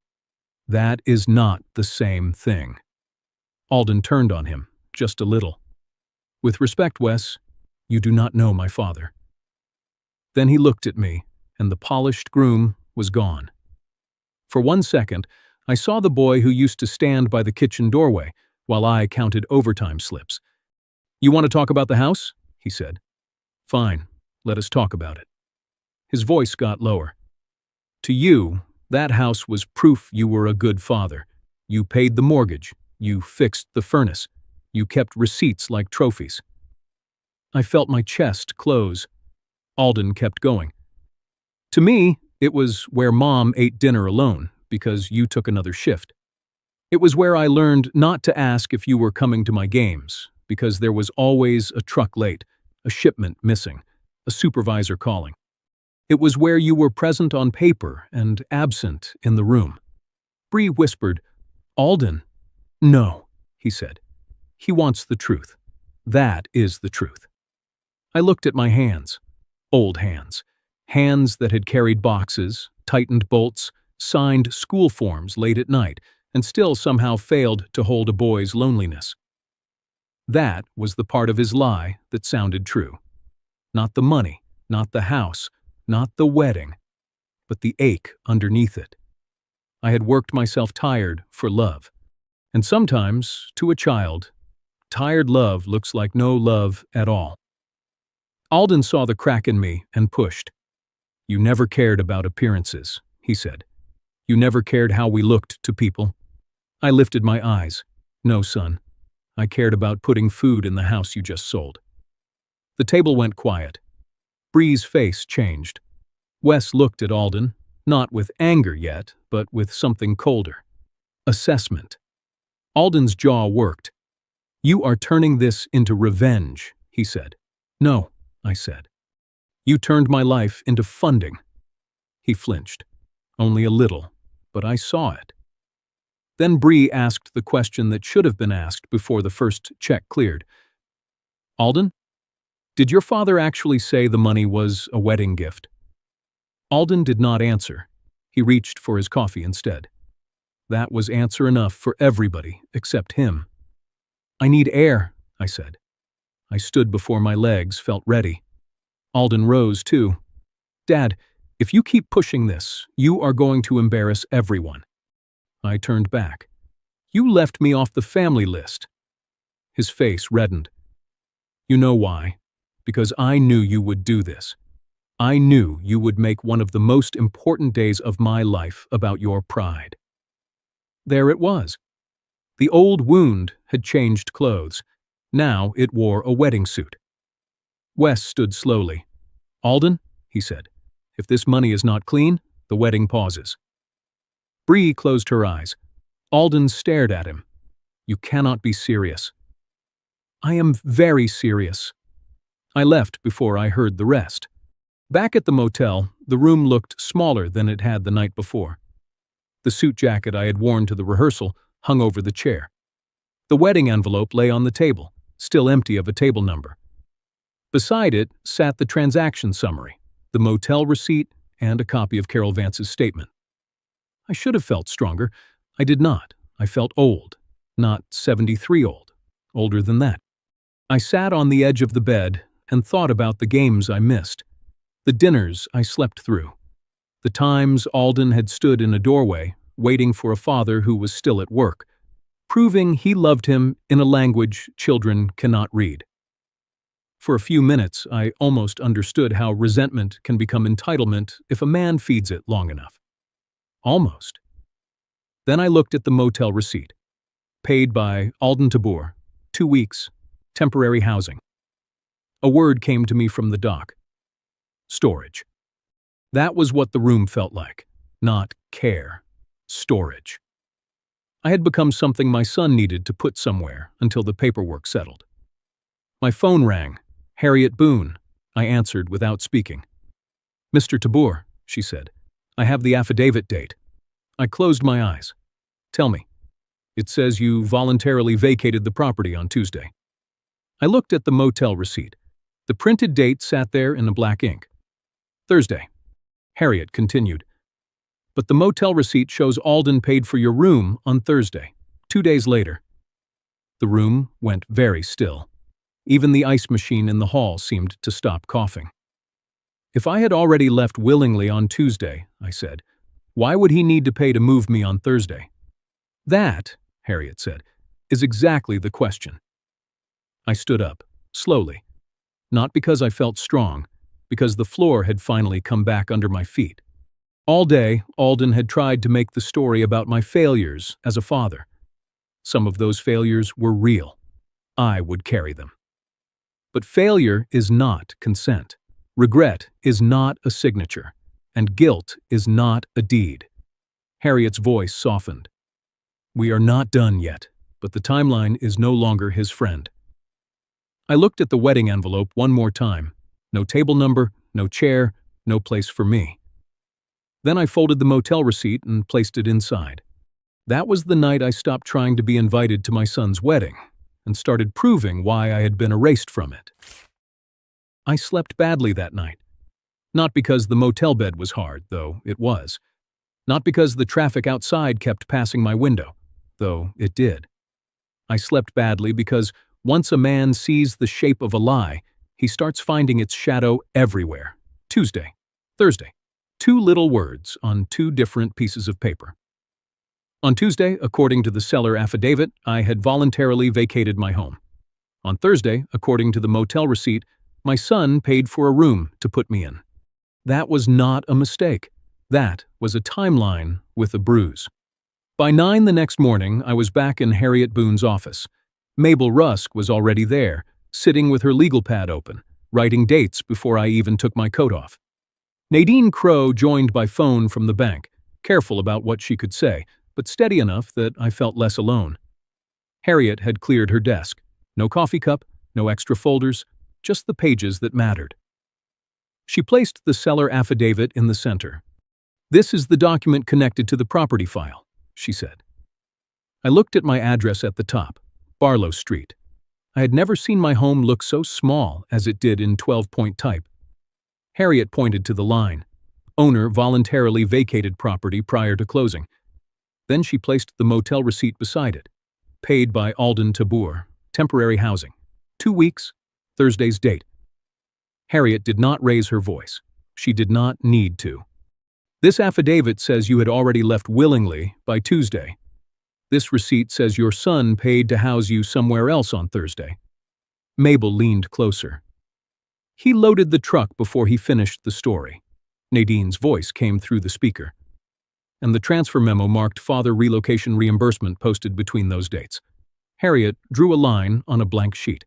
That is not the same thing. Alden turned on him, just a little. With respect, Wes, you do not know my father. Then he looked at me, and the polished groom was gone. For 1 second, I saw the boy who used to stand by the kitchen doorway while I counted overtime slips. You want to talk about the house? He said. Fine, let us talk about it. His voice got lower. To you, that house was proof you were a good father. You paid the mortgage. You fixed the furnace. You kept receipts like trophies. I felt my chest close. Alden kept going. To me, it was where Mom ate dinner alone because you took another shift. It was where I learned not to ask if you were coming to my games because there was always a truck late, a shipment missing, a supervisor calling. It was where you were present on paper and absent in the room. Bree whispered, Alden. No, he said. He wants the truth. That is the truth. I looked at my hands. Old hands. Hands that had carried boxes, tightened bolts, signed school forms late at night, and still somehow failed to hold a boy's loneliness. That was the part of his lie that sounded true. Not the money, not the house, not the wedding, but the ache underneath it. I had worked myself tired for love. And sometimes, to a child, tired love looks like no love at all. Alden saw the crack in me and pushed. You never cared about appearances, he said. You never cared how we looked to people. I lifted my eyes. No, son. I cared about putting food in the house you just sold. The table went quiet. Bree's face changed. Wes looked at Alden, not with anger yet, but with something colder. Assessment. Alden's jaw worked. You are turning this into revenge, he said. No, I said. You turned my life into funding. He flinched. Only a little, but I saw it. Then Bree asked the question that should have been asked before the first check cleared. Alden, did your father actually say the money was a wedding gift? Alden did not answer. He reached for his coffee instead. That was answer enough for everybody except him. I need air, I said. I stood before my legs, felt ready. Alden rose too. Dad, if you keep pushing this, you are going to embarrass everyone. I turned back. You left me off the family list. His face reddened. You know why? Because I knew you would do this. I knew you would make one of the most important days of my life about your pride. There it was. The old wound had changed clothes. Now it wore a wedding suit. Wes stood slowly. Alden, he said, if this money is not clean, the wedding pauses. Bree closed her eyes. Alden stared at him. You cannot be serious. I am very serious. I left before I heard the rest. Back at the motel, the room looked smaller than it had the night before. The suit jacket I had worn to the rehearsal hung over the chair. The wedding envelope lay on the table, still empty of a table number. Beside it sat the transaction summary, the motel receipt, and a copy of Carol Vance's statement. I should have felt stronger. I did not. I felt old. Not 73 old. Older than that. I sat on the edge of the bed and thought about the games I missed, the dinners I slept through, the times Alden had stood in a doorway, waiting for a father who was still at work, proving he loved him in a language children cannot read. For a few minutes, I almost understood how resentment can become entitlement if a man feeds it long enough. Almost. Then I looked at the motel receipt. Paid by Alden Tabor, 2 weeks, temporary housing. A word came to me from the dock. Storage. That was what the room felt like. Not care. Storage. I had become something my son needed to put somewhere until the paperwork settled. My phone rang. Harriet Boone. I answered without speaking. "Mr. Tabor," she said, "I have the affidavit date." I closed my eyes. "Tell me." "It says you voluntarily vacated the property on Tuesday." I looked at the motel receipt. The printed date sat there in a black ink. "Thursday." Harriet continued. "But the motel receipt shows Alden paid for your room on Thursday, 2 days later." The room went very still. Even the ice machine in the hall seemed to stop coughing. "If I had already left willingly on Tuesday," I said, "why would he need to pay to move me on Thursday?" "That," Harriet said, "is exactly the question." I stood up, slowly. Not because I felt strong, because the floor had finally come back under my feet. All day, Alden had tried to make the story about my failures as a father. Some of those failures were real. I would carry them. But failure is not consent. Regret is not a signature. And guilt is not a deed. Harriet's voice softened. "We are not done yet, but the timeline is no longer his friend." I looked at the wedding envelope one more time. No table number, no chair, no place for me. Then I folded the motel receipt and placed it inside. That was the night I stopped trying to be invited to my son's wedding and started proving why I had been erased from it. I slept badly that night. Not because the motel bed was hard, though it was. Not because the traffic outside kept passing my window, though it did. I slept badly because once a man sees the shape of a lie, he starts finding its shadow everywhere. Tuesday, Thursday. 2 little words on 2 different pieces of paper. On Tuesday, according to the seller affidavit, I had voluntarily vacated my home. On Thursday, according to the motel receipt, my son paid for a room to put me in. That was not a mistake. That was a timeline with a bruise. By 9 the next morning, I was back in Harriet Boone's office. Mabel Rusk was already there, sitting with her legal pad open, writing dates before I even took my coat off. Nadine Crowe joined by phone from the bank, careful about what she could say, but steady enough that I felt less alone. Harriet had cleared her desk. No coffee cup, no extra folders, just the pages that mattered. She placed the seller affidavit in the center. "This is the document connected to the property file," she said. I looked at my address at the top, Barlow Street. I had never seen my home look so small as it did in 12-point type. Harriet pointed to the line. Owner voluntarily vacated property prior to closing. Then she placed the motel receipt beside it. Paid by Alden Tabor, temporary housing. 2 weeks, Thursday's date. Harriet did not raise her voice. She did not need to. "This affidavit says you had already left willingly by Tuesday. This receipt says your son paid to house you somewhere else on Thursday." Mabel leaned closer. "He loaded the truck before he finished the story." Nadine's voice came through the speaker. "And the transfer memo marked father relocation reimbursement posted between those dates." Harriet drew a line on a blank sheet.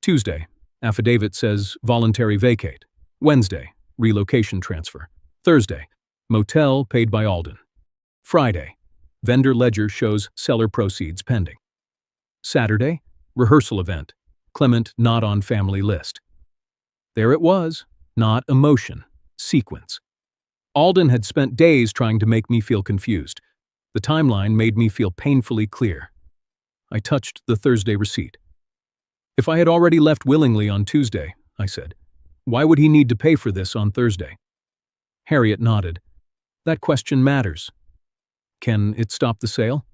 "Tuesday, affidavit says voluntary vacate. Wednesday, relocation transfer. Thursday, motel paid by Alden. Friday, vendor ledger shows seller proceeds pending. Saturday, rehearsal event. Clement not on family list." There it was, not emotion, sequence. Alden had spent days trying to make me feel confused. The timeline made me feel painfully clear. I touched the Thursday receipt. "If I had already left willingly on Tuesday," I said, "why would he need to pay for this on Thursday?" Harriet nodded. That question matters. Can it stop the sale?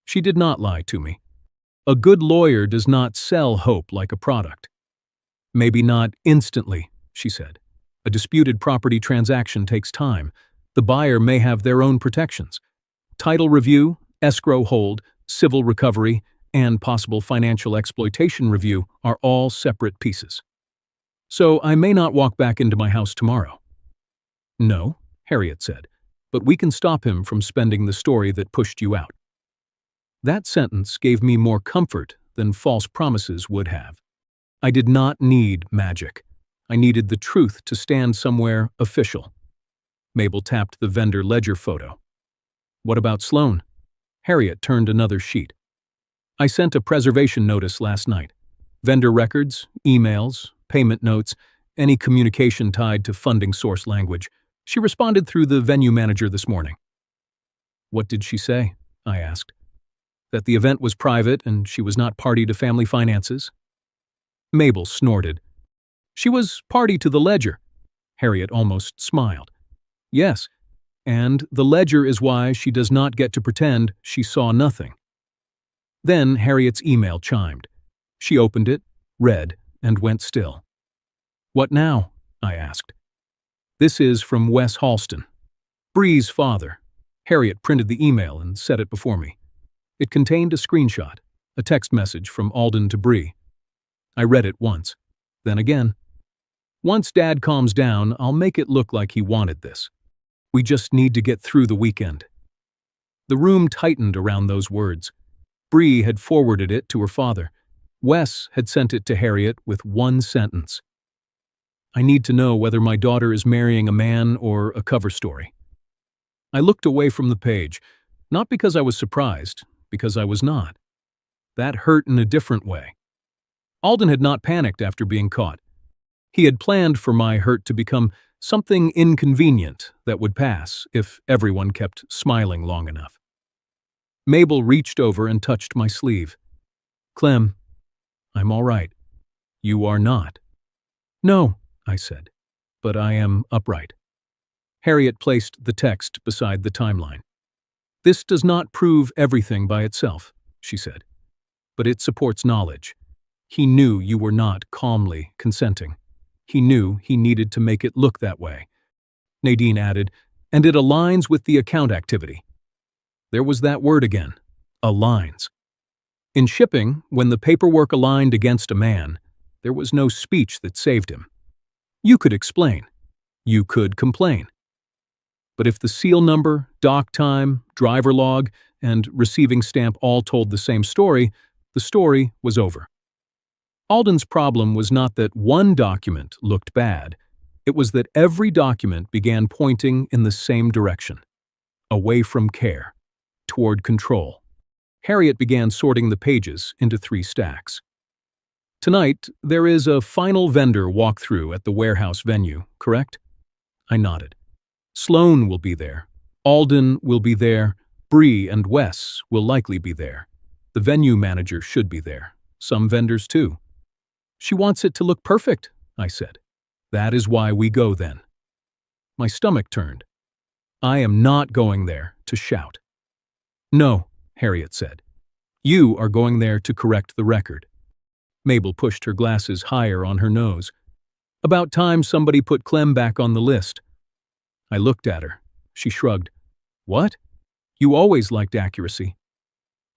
She did not lie to me. A good lawyer does not sell hope like a product. Maybe not instantly, she said. A disputed property transaction takes time. The buyer may have their own protections. Title review, escrow hold, civil recovery, and possible financial exploitation review are all separate pieces. So I may not walk back into my house tomorrow. No, Harriet said, but we can stop him from spending the story that pushed you out. That sentence gave me more comfort than false promises would have. I did not need magic. I needed the truth to stand somewhere official. Mabel tapped the vendor ledger photo. What about Sloan? Harriet turned another sheet. I sent a preservation notice last night. Vendor records, emails, payment notes, any communication tied to funding source language. She responded through the venue manager this morning. What did she say? I asked. That the event was private and she was not party to family finances? Mabel snorted. She was party to the ledger. Harriet almost smiled. Yes, and the ledger is why she does not get to pretend she saw nothing. Then Harriet's email chimed. She opened it, read, and went still. What now? I asked. This is from Wes Halston, Bree's father. Harriet printed the email and set it before me. It contained a screenshot, a text message from Alden to Bree. I read it once, then again. Once Dad calms down, I'll make it look like he wanted this. We just need to get through the weekend. The room tightened around those words. Bree had forwarded it to her father. Wes had sent it to Harriet with one sentence. I need to know whether my daughter is marrying a man or a cover story. I looked away from the page, not because I was surprised, because I was not. That hurt in a different way. Alden had not panicked after being caught. He had planned for my hurt to become something inconvenient that would pass if everyone kept smiling long enough. Mabel reached over and touched my sleeve. Clem, I'm all right. You are not. No, I said, but I am upright. Harriet placed the text beside the timeline. This does not prove everything by itself, she said, but it supports knowledge. He knew you were not calmly consenting. He knew he needed to make it look that way. Nadine added, and it aligns with the account activity. There was that word again, aligns. In shipping, when the paperwork aligned against a man, there was no speech that saved him. You could explain. You could complain. But if the seal number, dock time, driver log, and receiving stamp all told the same story, the story was over. Alden's problem was not that one document looked bad. It was that every document began pointing in the same direction, away from care, toward control. Harriet began sorting the pages into 3 stacks. Tonight, there is a final vendor walkthrough at the warehouse venue, correct? I nodded. Sloan will be there. Alden will be there. Bree and Wes will likely be there. The venue manager should be there. Some vendors too. She wants it to look perfect, I said. That is why we go then. My stomach turned. I am not going there to shout. No, Harriet said. You are going there to correct the record. Mabel pushed her glasses higher on her nose. About time somebody put Clem back on the list. I looked at her. She shrugged. What? You always liked accuracy.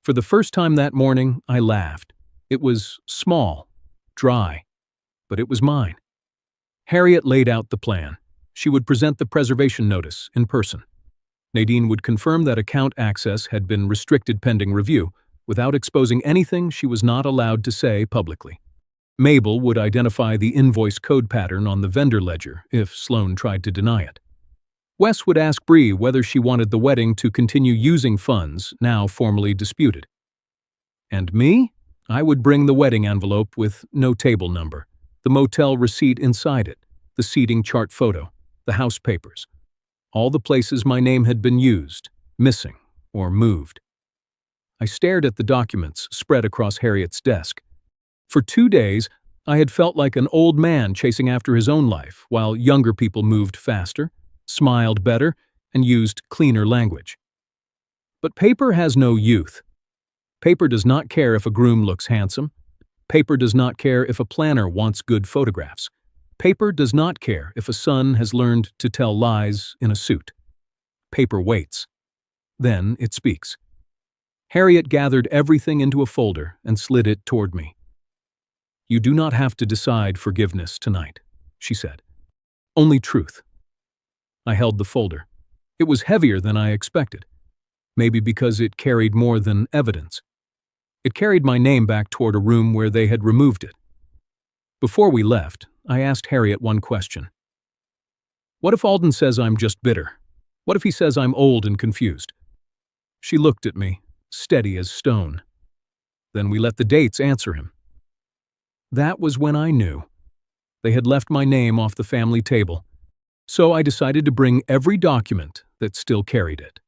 For the first time that morning, I laughed. It was small, dry, but it was mine. Harriet laid out the plan. She would present the preservation notice in person. Nadine would confirm that account access had been restricted pending review, without exposing anything she was not allowed to say publicly. Mabel would identify the invoice code pattern on the vendor ledger if Sloan tried to deny it. Wes would ask Bree whether she wanted the wedding to continue using funds now formally disputed. And me? I would bring the wedding envelope with no table number, the motel receipt inside it, the seating chart photo, the house papers, all the places my name had been used, missing, or moved. I stared at the documents spread across Harriet's desk. For 2 days, I had felt like an old man chasing after his own life, while younger people moved faster, smiled better, and used cleaner language. But paper has no youth. Paper does not care if a groom looks handsome. Paper does not care if a planner wants good photographs. Paper does not care if a son has learned to tell lies in a suit. Paper waits. Then it speaks. Harriet gathered everything into a folder and slid it toward me. "You do not have to decide forgiveness tonight," she said. "Only truth." I held the folder. It was heavier than I expected, maybe because it carried more than evidence. It carried my name back toward a room where they had removed it. Before we left, I asked Harriet one question. "What if Alden says I'm just bitter? What if he says I'm old and confused?" She looked at me, steady as stone. "Then we let the dates answer him." That was when I knew. They had left my name off the family table, so I decided to bring every document that still carried it.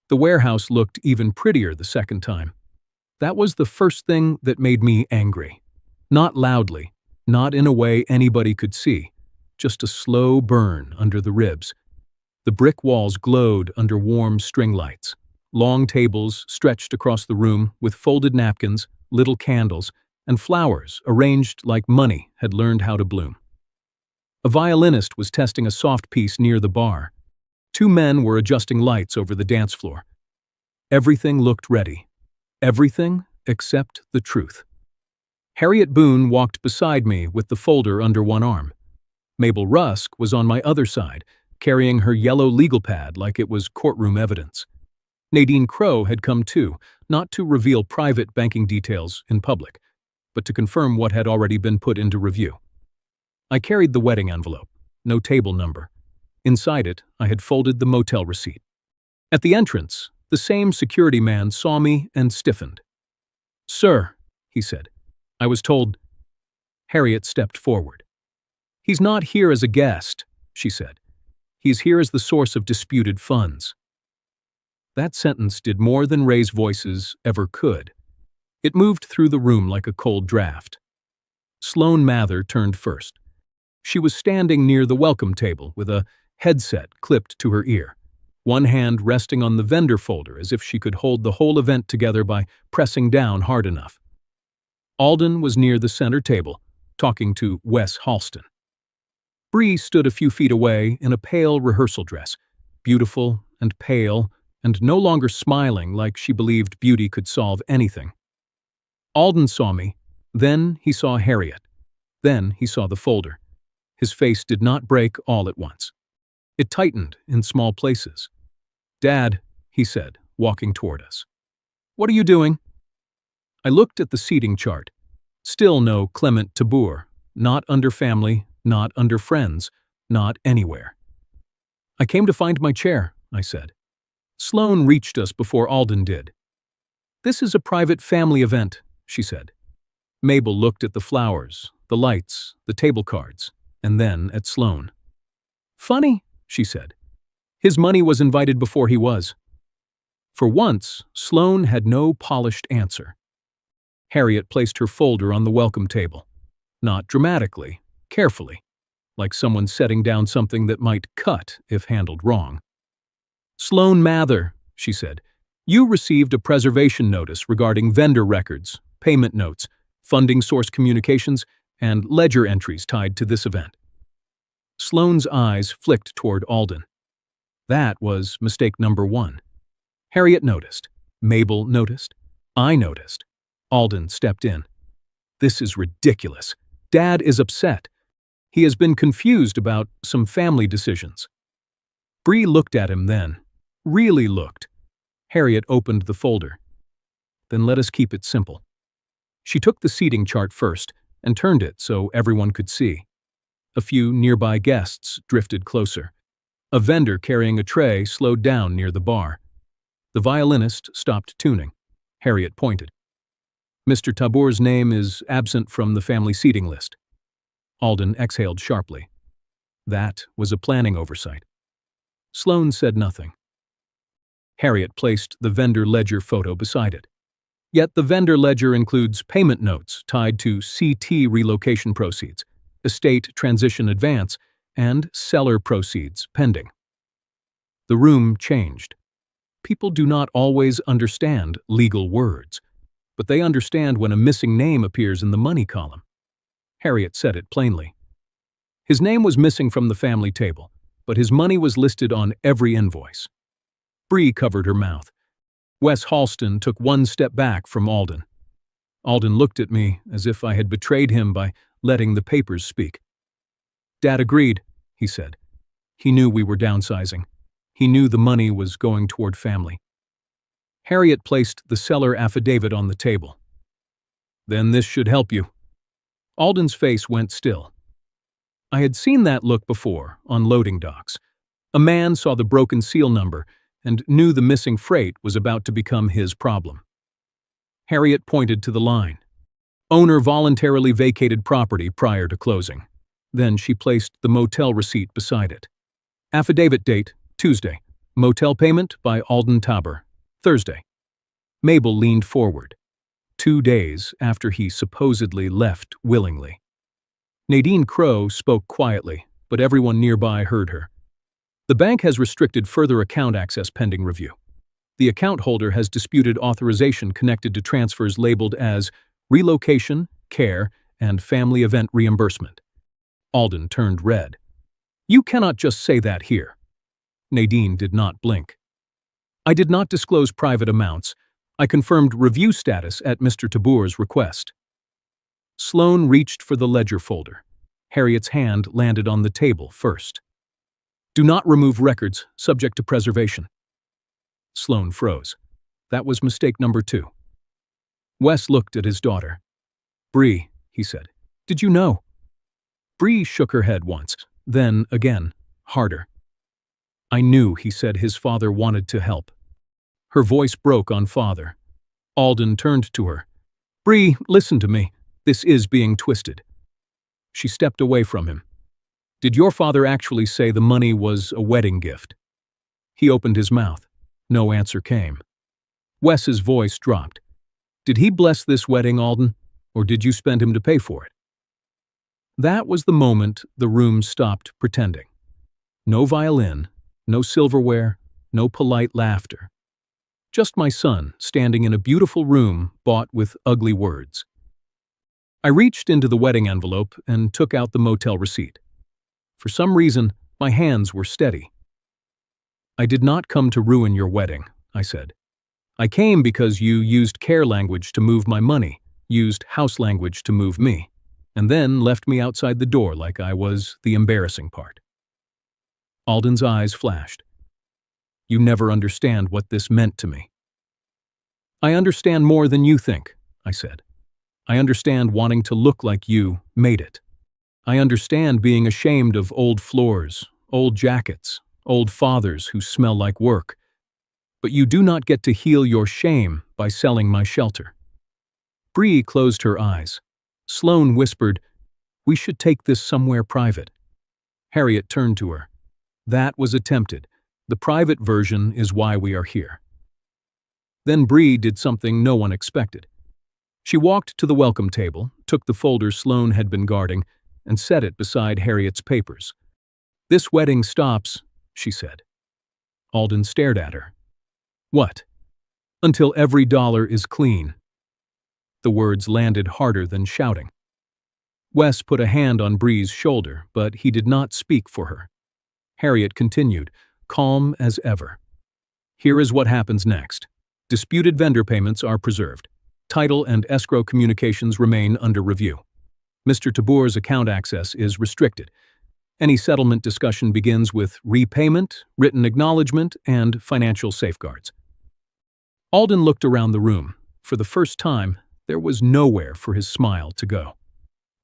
The warehouse looked even prettier the second time. That was the first thing that made me angry. Not loudly, not in a way anybody could see, just a slow burn under the ribs. The brick walls glowed under warm string lights. Long tables stretched across the room with folded napkins, little candles, and flowers arranged like money had learned how to bloom. A violinist was testing a soft piece near the bar. Two men were adjusting lights over the dance floor. Everything looked ready. Everything except the truth. Harriet Boone walked beside me with the folder under one arm. Mabel Rusk was on my other side, carrying her yellow legal pad like it was courtroom evidence. Nadine Crowe had come too, not to reveal private banking details in public, but to confirm what had already been put into review. I carried the wedding envelope, no table number. Inside it, I had folded the motel receipt. At the entrance, the same security man saw me and stiffened. "Sir," he said, "I was told—" Harriet stepped forward. "He's not here as a guest," she said. "He's here as the source of disputed funds." That sentence did more than raise voices ever could. It moved through the room like a cold draft. Sloane Mather turned first. She was standing near the welcome table with a headset clipped to her ear, one hand resting on the vendor folder as if she could hold the whole event together by pressing down hard enough. Alden was near the center table, talking to Wes Halston. Bree stood a few feet away in a pale rehearsal dress, beautiful and pale, and no longer smiling like she believed beauty could solve anything. Alden saw me, then he saw Harriet, then he saw the folder. His face did not break all at once. It tightened in small places. "Dad," he said, walking toward us. "What are you doing?" I looked at the seating chart. Still no Clement Tabor, not under family, not under friends, not anywhere. "I came to find my chair," I said. Sloane reached us before Alden did. "This is a private family event," she said. Mabel looked at the flowers, the lights, the table cards, and then at Sloane. "Funny," she said. "His money was invited before he was." For once, Sloane had no polished answer. Harriet placed her folder on the welcome table. Not dramatically, carefully, like someone setting down something that might cut if handled wrong. "Sloane Mather," she said, "you received a preservation notice regarding vendor records, payment notes, funding source communications, and ledger entries tied to this event." Sloane's eyes flicked toward Alden. That was mistake number one. Harriet noticed. Mabel noticed. I noticed. Alden stepped in. "This is ridiculous. Dad is upset. He has been confused about some family decisions." Bree looked at him then. Really looked. Harriet opened the folder. "Then let us keep it simple." She took the seating chart first and turned it so everyone could see. A few nearby guests drifted closer. A vendor carrying a tray slowed down near the bar. The violinist stopped tuning. Harriet pointed. "Mr. Tabor's name is absent from the family seating list." Alden exhaled sharply. That was a planning oversight. Sloane said nothing. Harriet placed the vendor ledger photo beside it. Yet the vendor ledger includes payment notes tied to CT relocation proceeds, estate transition advance, and seller proceeds pending. The room changed. People do not always understand legal words, but they understand when a missing name appears in the money column. Harriet said it plainly. His name was missing from the family table, but his money was listed on every invoice. Bree covered her mouth. Wes Halston took one step back from Alden. Alden looked at me as if I had betrayed him by letting the papers speak. Dad agreed, he said. He knew we were downsizing. He knew the money was going toward family. Harriet placed the seller affidavit on the table. Then this should help you. Alden's face went still. I had seen that look before, on loading docks. A man saw the broken seal number and knew the missing freight was about to become his problem. Harriet pointed to the line. Owner voluntarily vacated property prior to closing. Then she placed the motel receipt beside it. Affidavit date, Tuesday. Motel payment by Alden Taber, Thursday. Mabel leaned forward. 2 days after he supposedly left willingly. Nadine Crowe spoke quietly, but everyone nearby heard her. The bank has restricted further account access pending review. The account holder has disputed authorization connected to transfers labeled as relocation, care, and family event reimbursement. Alden turned red. You cannot just say that here. Nadine did not blink. I did not disclose private amounts. I confirmed review status at Mr. Tabor's request. Sloan reached for the ledger folder. Harriet's hand landed on the table first. Do not remove records subject to preservation. Sloan froze. That was mistake number 2. Wes looked at his daughter. Bree, he said, did you know? Bree shook her head once, then again, harder. I knew, he said, his father wanted to help. Her voice broke on father. Alden turned to her. Bree, listen to me. This is being twisted. She stepped away from him. Did your father actually say the money was a wedding gift? He opened his mouth. No answer came. Wes's voice dropped. Did he bless this wedding, Alden, or did you spend him to pay for it? That was the moment the room stopped pretending. No violin, no silverware, no polite laughter. Just my son standing in a beautiful room bought with ugly words. I reached into the wedding envelope and took out the motel receipt. For some reason, my hands were steady. I did not come to ruin your wedding, I said. I came because you used care language to move my money, used house language to move me, and then left me outside the door like I was the embarrassing part. Alden's eyes flashed. You never understand what this meant to me. I understand more than you think, I said. I understand wanting to look like you made it. I understand being ashamed of old floors, old jackets, old fathers who smell like work. But you do not get to heal your shame by selling my shelter. Bree closed her eyes. Sloan whispered, we should take this somewhere private. Harriet turned to her. That was attempted. The private version is why we are here. Then Bree did something no one expected. She walked to the welcome table, took the folder Sloan had been guarding, and set it beside Harriet's papers. This wedding stops, she said. Alden stared at her. What? Until every dollar is clean. The words landed harder than shouting. Wes put a hand on Bree's shoulder, but he did not speak for her. Harriet continued, calm as ever. Here is what happens next. Disputed vendor payments are preserved. Title and escrow communications remain under review. Mr. Tabor's account access is restricted. Any settlement discussion begins with repayment, written acknowledgement, and financial safeguards. Alden looked around the room. For the first time, there was nowhere for his smile to go.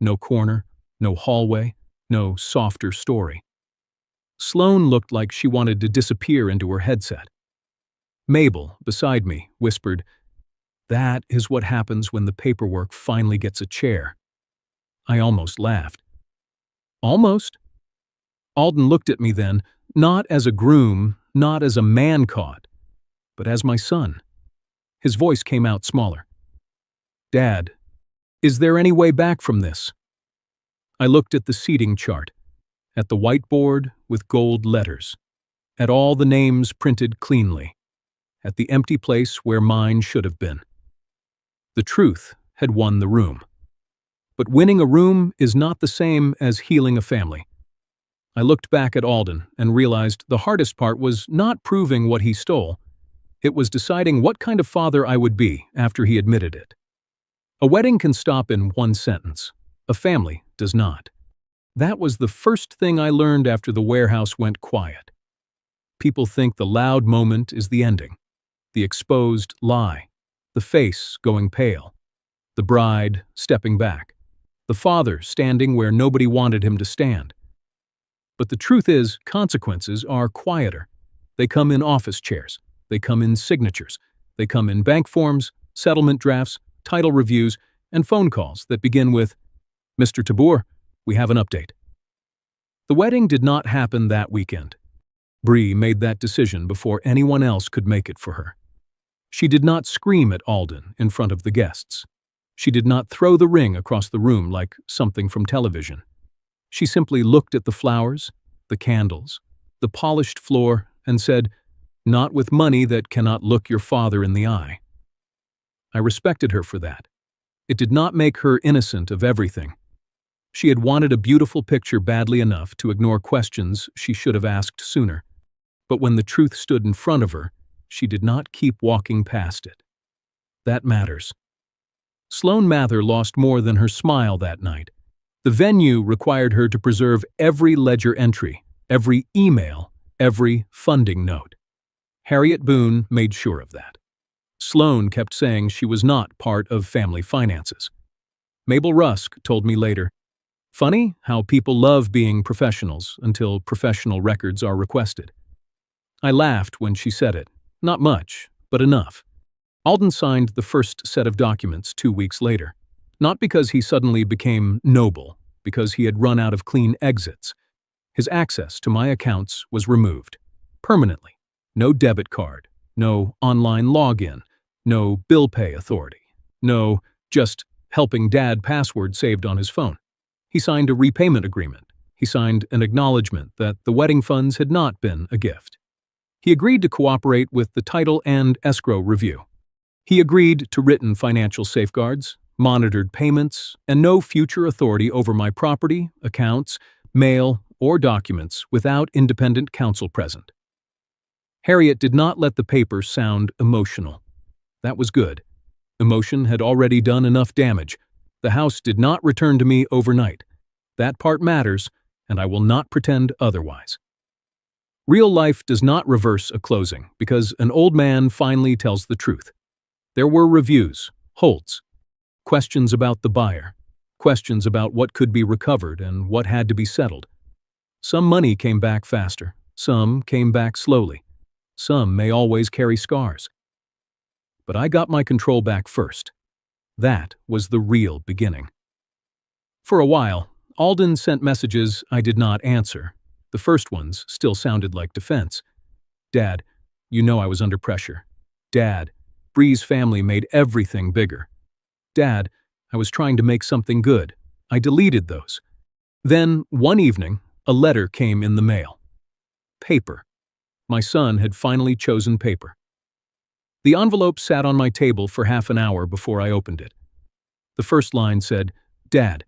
No corner, no hallway, no softer story. Sloan looked like she wanted to disappear into her headset. Mabel, beside me, whispered, that is what happens when the paperwork finally gets a chair. I almost laughed. Almost? Alden looked at me then, not as a groom, not as a man caught, but as my son. His voice came out smaller. Dad, is there any way back from this? I looked at the seating chart, at the whiteboard with gold letters. at all the names printed cleanly, at the empty place where mine should have been. The truth had won the room. But winning a room is not the same as healing a family. I looked back at Alden and realized the hardest part was not proving what he stole. It was deciding what kind of father I would be after he admitted it. A wedding can stop in one sentence. A family does not. That was the first thing I learned after the warehouse went quiet. People think the loud moment is the ending, the exposed lie, the face going pale, the bride stepping back, the father standing where nobody wanted him to stand. But the truth is, consequences are quieter. They come in office chairs. They come in signatures. They come in bank forms, settlement drafts, title reviews, and phone calls that begin with, "Mr. Tabor, we have an update." The wedding did not happen that weekend. Bree made that decision before anyone else could make it for her. She did not scream at Alden in front of the guests. She did not throw the ring across the room like something from television. She simply looked at the flowers, the candles, the polished floor, and said, "Not with money that cannot look your father in the eye." I respected her for that. It did not make her innocent of everything. She had wanted a beautiful picture badly enough to ignore questions she should have asked sooner. But when the truth stood in front of her, she did not keep walking past it. That matters. Sloane Mather lost more than her smile that night. The venue required her to preserve every ledger entry, every email, every funding note. Harriet Boone made sure of that. Sloane kept saying she was not part of family finances. Mabel Rusk told me later, "Funny how people love being professionals until professional records are requested." I laughed when she said it. Not much, but enough. Alden signed the first set of documents 2 weeks later. Not because he suddenly became noble, because he had run out of clean exits. His access to my accounts was removed. Permanently. No debit card. No online login. No bill pay authority. No, just helping dad password saved on his phone. He signed a repayment agreement. He signed an acknowledgement that the wedding funds had not been a gift. He agreed to cooperate with the title and escrow review. He agreed to written financial safeguards, monitored payments, and no future authority over my property, accounts, mail, or documents without independent counsel present. Harriet did not let the papers sound emotional. That was good. Emotion had already done enough damage. The house did not return to me overnight. That part matters, and I will not pretend otherwise. Real life does not reverse a closing because an old man finally tells the truth. There were reviews, holds, questions about the buyer, questions about what could be recovered and what had to be settled. Some money came back faster, some came back slowly, some may always carry scars. But I got my control back first. That was the real beginning. For a while, Alden sent messages I did not answer. The first ones still sounded like defense. "Dad, you know I was under pressure. Dad, Bree's family made everything bigger. Dad, I was trying to make something good. I deleted those." Then, one evening, a letter came in the mail. Paper. My son had finally chosen paper. The envelope sat on my table for half an hour before I opened it. The first line said, "Dad."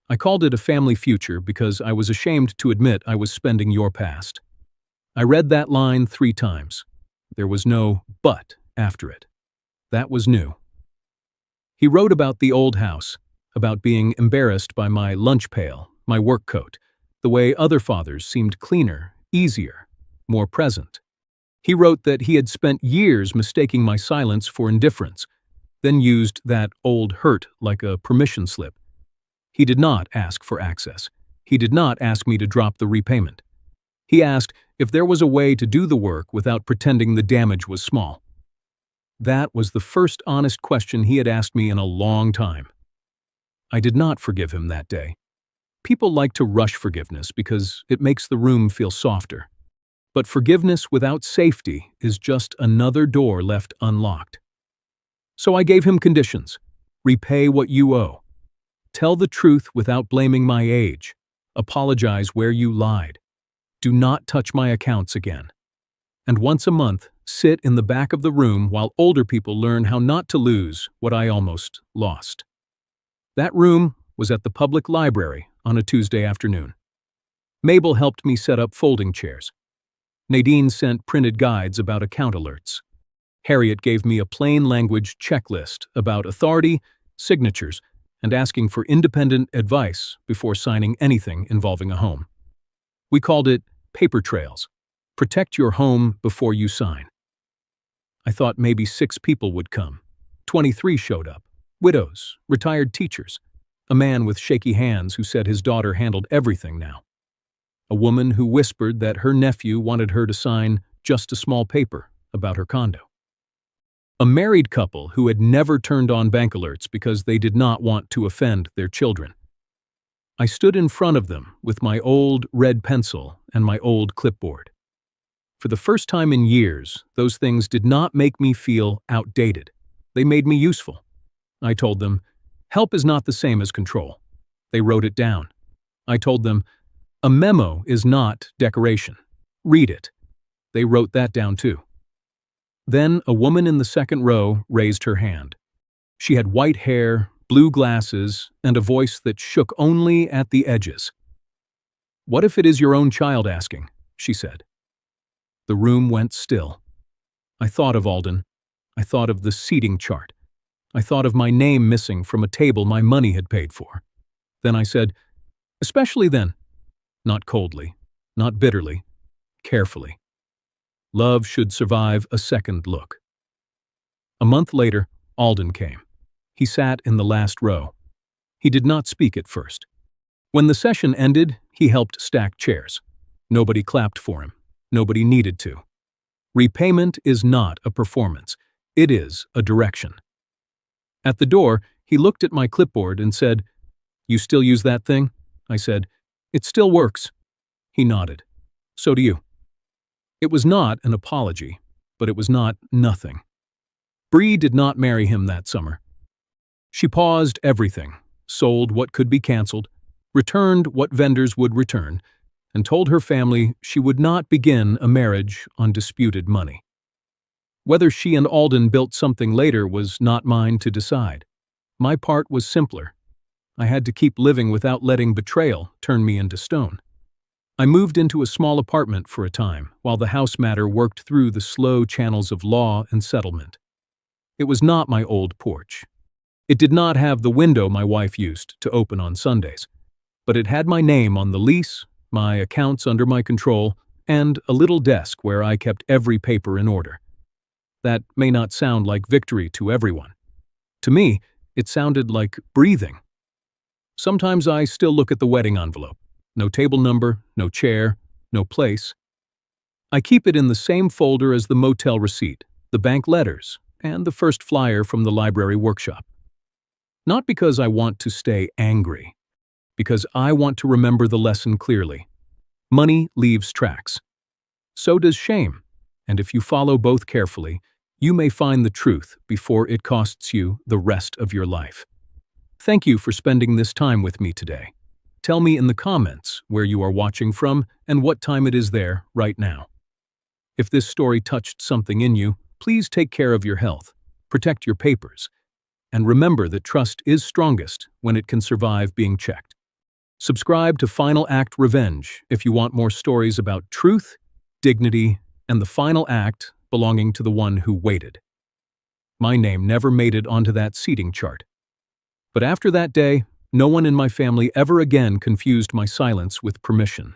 I called it a family future because I was ashamed to admit I was spending your past. I read that line 3 times. There was no "but" after it. That was new. He wrote about the old house, about being embarrassed by my lunch pail, my work coat, the way other fathers seemed cleaner, easier, more present. He wrote that he had spent years mistaking my silence for indifference, then used that old hurt like a permission slip. He did not ask for access. He did not ask me to drop the repayment. He asked if there was a way to do the work without pretending the damage was small. That was the first honest question he had asked me in a long time. I did not forgive him that day. People like to rush forgiveness because it makes the room feel softer. But forgiveness without safety is just another door left unlocked. So I gave him conditions. Repay what you owe. Tell the truth without blaming my age. Apologize where you lied. Do not touch my accounts again. And once a month, sit in the back of the room while older people learn how not to lose what I almost lost. That room was at the public library on a Tuesday afternoon. Mabel helped me set up folding chairs. Nadine sent printed guides about account alerts. Harriet gave me a plain language checklist about authority, signatures, and asking for independent advice before signing anything involving a home. We called it paper trails. Protect your home before you sign. I thought maybe 6 people would come. 23 showed up. Widows, retired teachers, a man with shaky hands who said his daughter handled everything now, a woman who whispered that her nephew wanted her to sign just a small paper about her condo, a married couple who had never turned on bank alerts because they did not want to offend their children. I stood in front of them with my old red pencil and my old clipboard. For the first time in years, those things did not make me feel outdated. They made me useful. I told them, help is not the same as control. They wrote it down. I told them, a memo is not decoration. Read it. They wrote that down too. Then a woman in the second row raised her hand. She had white hair, blue glasses, and a voice that shook only at the edges. What if it is your own child asking? She said. The room went still. I thought of Alden. I thought of the seating chart. I thought of my name missing from a table my money had paid for. Then I said, especially then. Not coldly, not bitterly, carefully. Love should survive a second look. A month later, Alden came. He sat in the last row. He did not speak at first. When the session ended, he helped stack chairs. Nobody clapped for him. Nobody needed to. Repayment is not a performance. It is a direction. At the door, he looked at my clipboard and said, "You still use that thing?" I said, "It still works." He nodded. "So do you." It was not an apology, but it was not nothing. Bree did not marry him that summer. She paused everything, sold what could be canceled, returned what vendors would return, and told her family she would not begin a marriage on disputed money. Whether she and Alden built something later was not mine to decide. My part was simpler. I had to keep living without letting betrayal turn me into stone. I moved into a small apartment for a time, while the house matter worked through the slow channels of law and settlement. It was not my old porch. It did not have the window my wife used to open on Sundays, but it had my name on the lease, my accounts under my control, and a little desk where I kept every paper in order. That may not sound like victory to everyone. To me, it sounded like breathing. Sometimes I still look at the wedding envelope. No table number, no chair, no place. I keep it in the same folder as the motel receipt, the bank letters, and the first flyer from the library workshop. Not because I want to stay angry, because I want to remember the lesson clearly. Money leaves tracks. So does shame, and if you follow both carefully, you may find the truth before it costs you the rest of your life. Thank you for spending this time with me today. Tell me in the comments where you are watching from and what time it is there right now. If this story touched something in you, please take care of your health, protect your papers, and remember that trust is strongest when it can survive being checked. Subscribe to Final Act Revenge if you want more stories about truth, dignity, and the final act belonging to the one who waited. My name never made it onto that seating chart. But after that day, no one in my family ever again confused my silence with permission.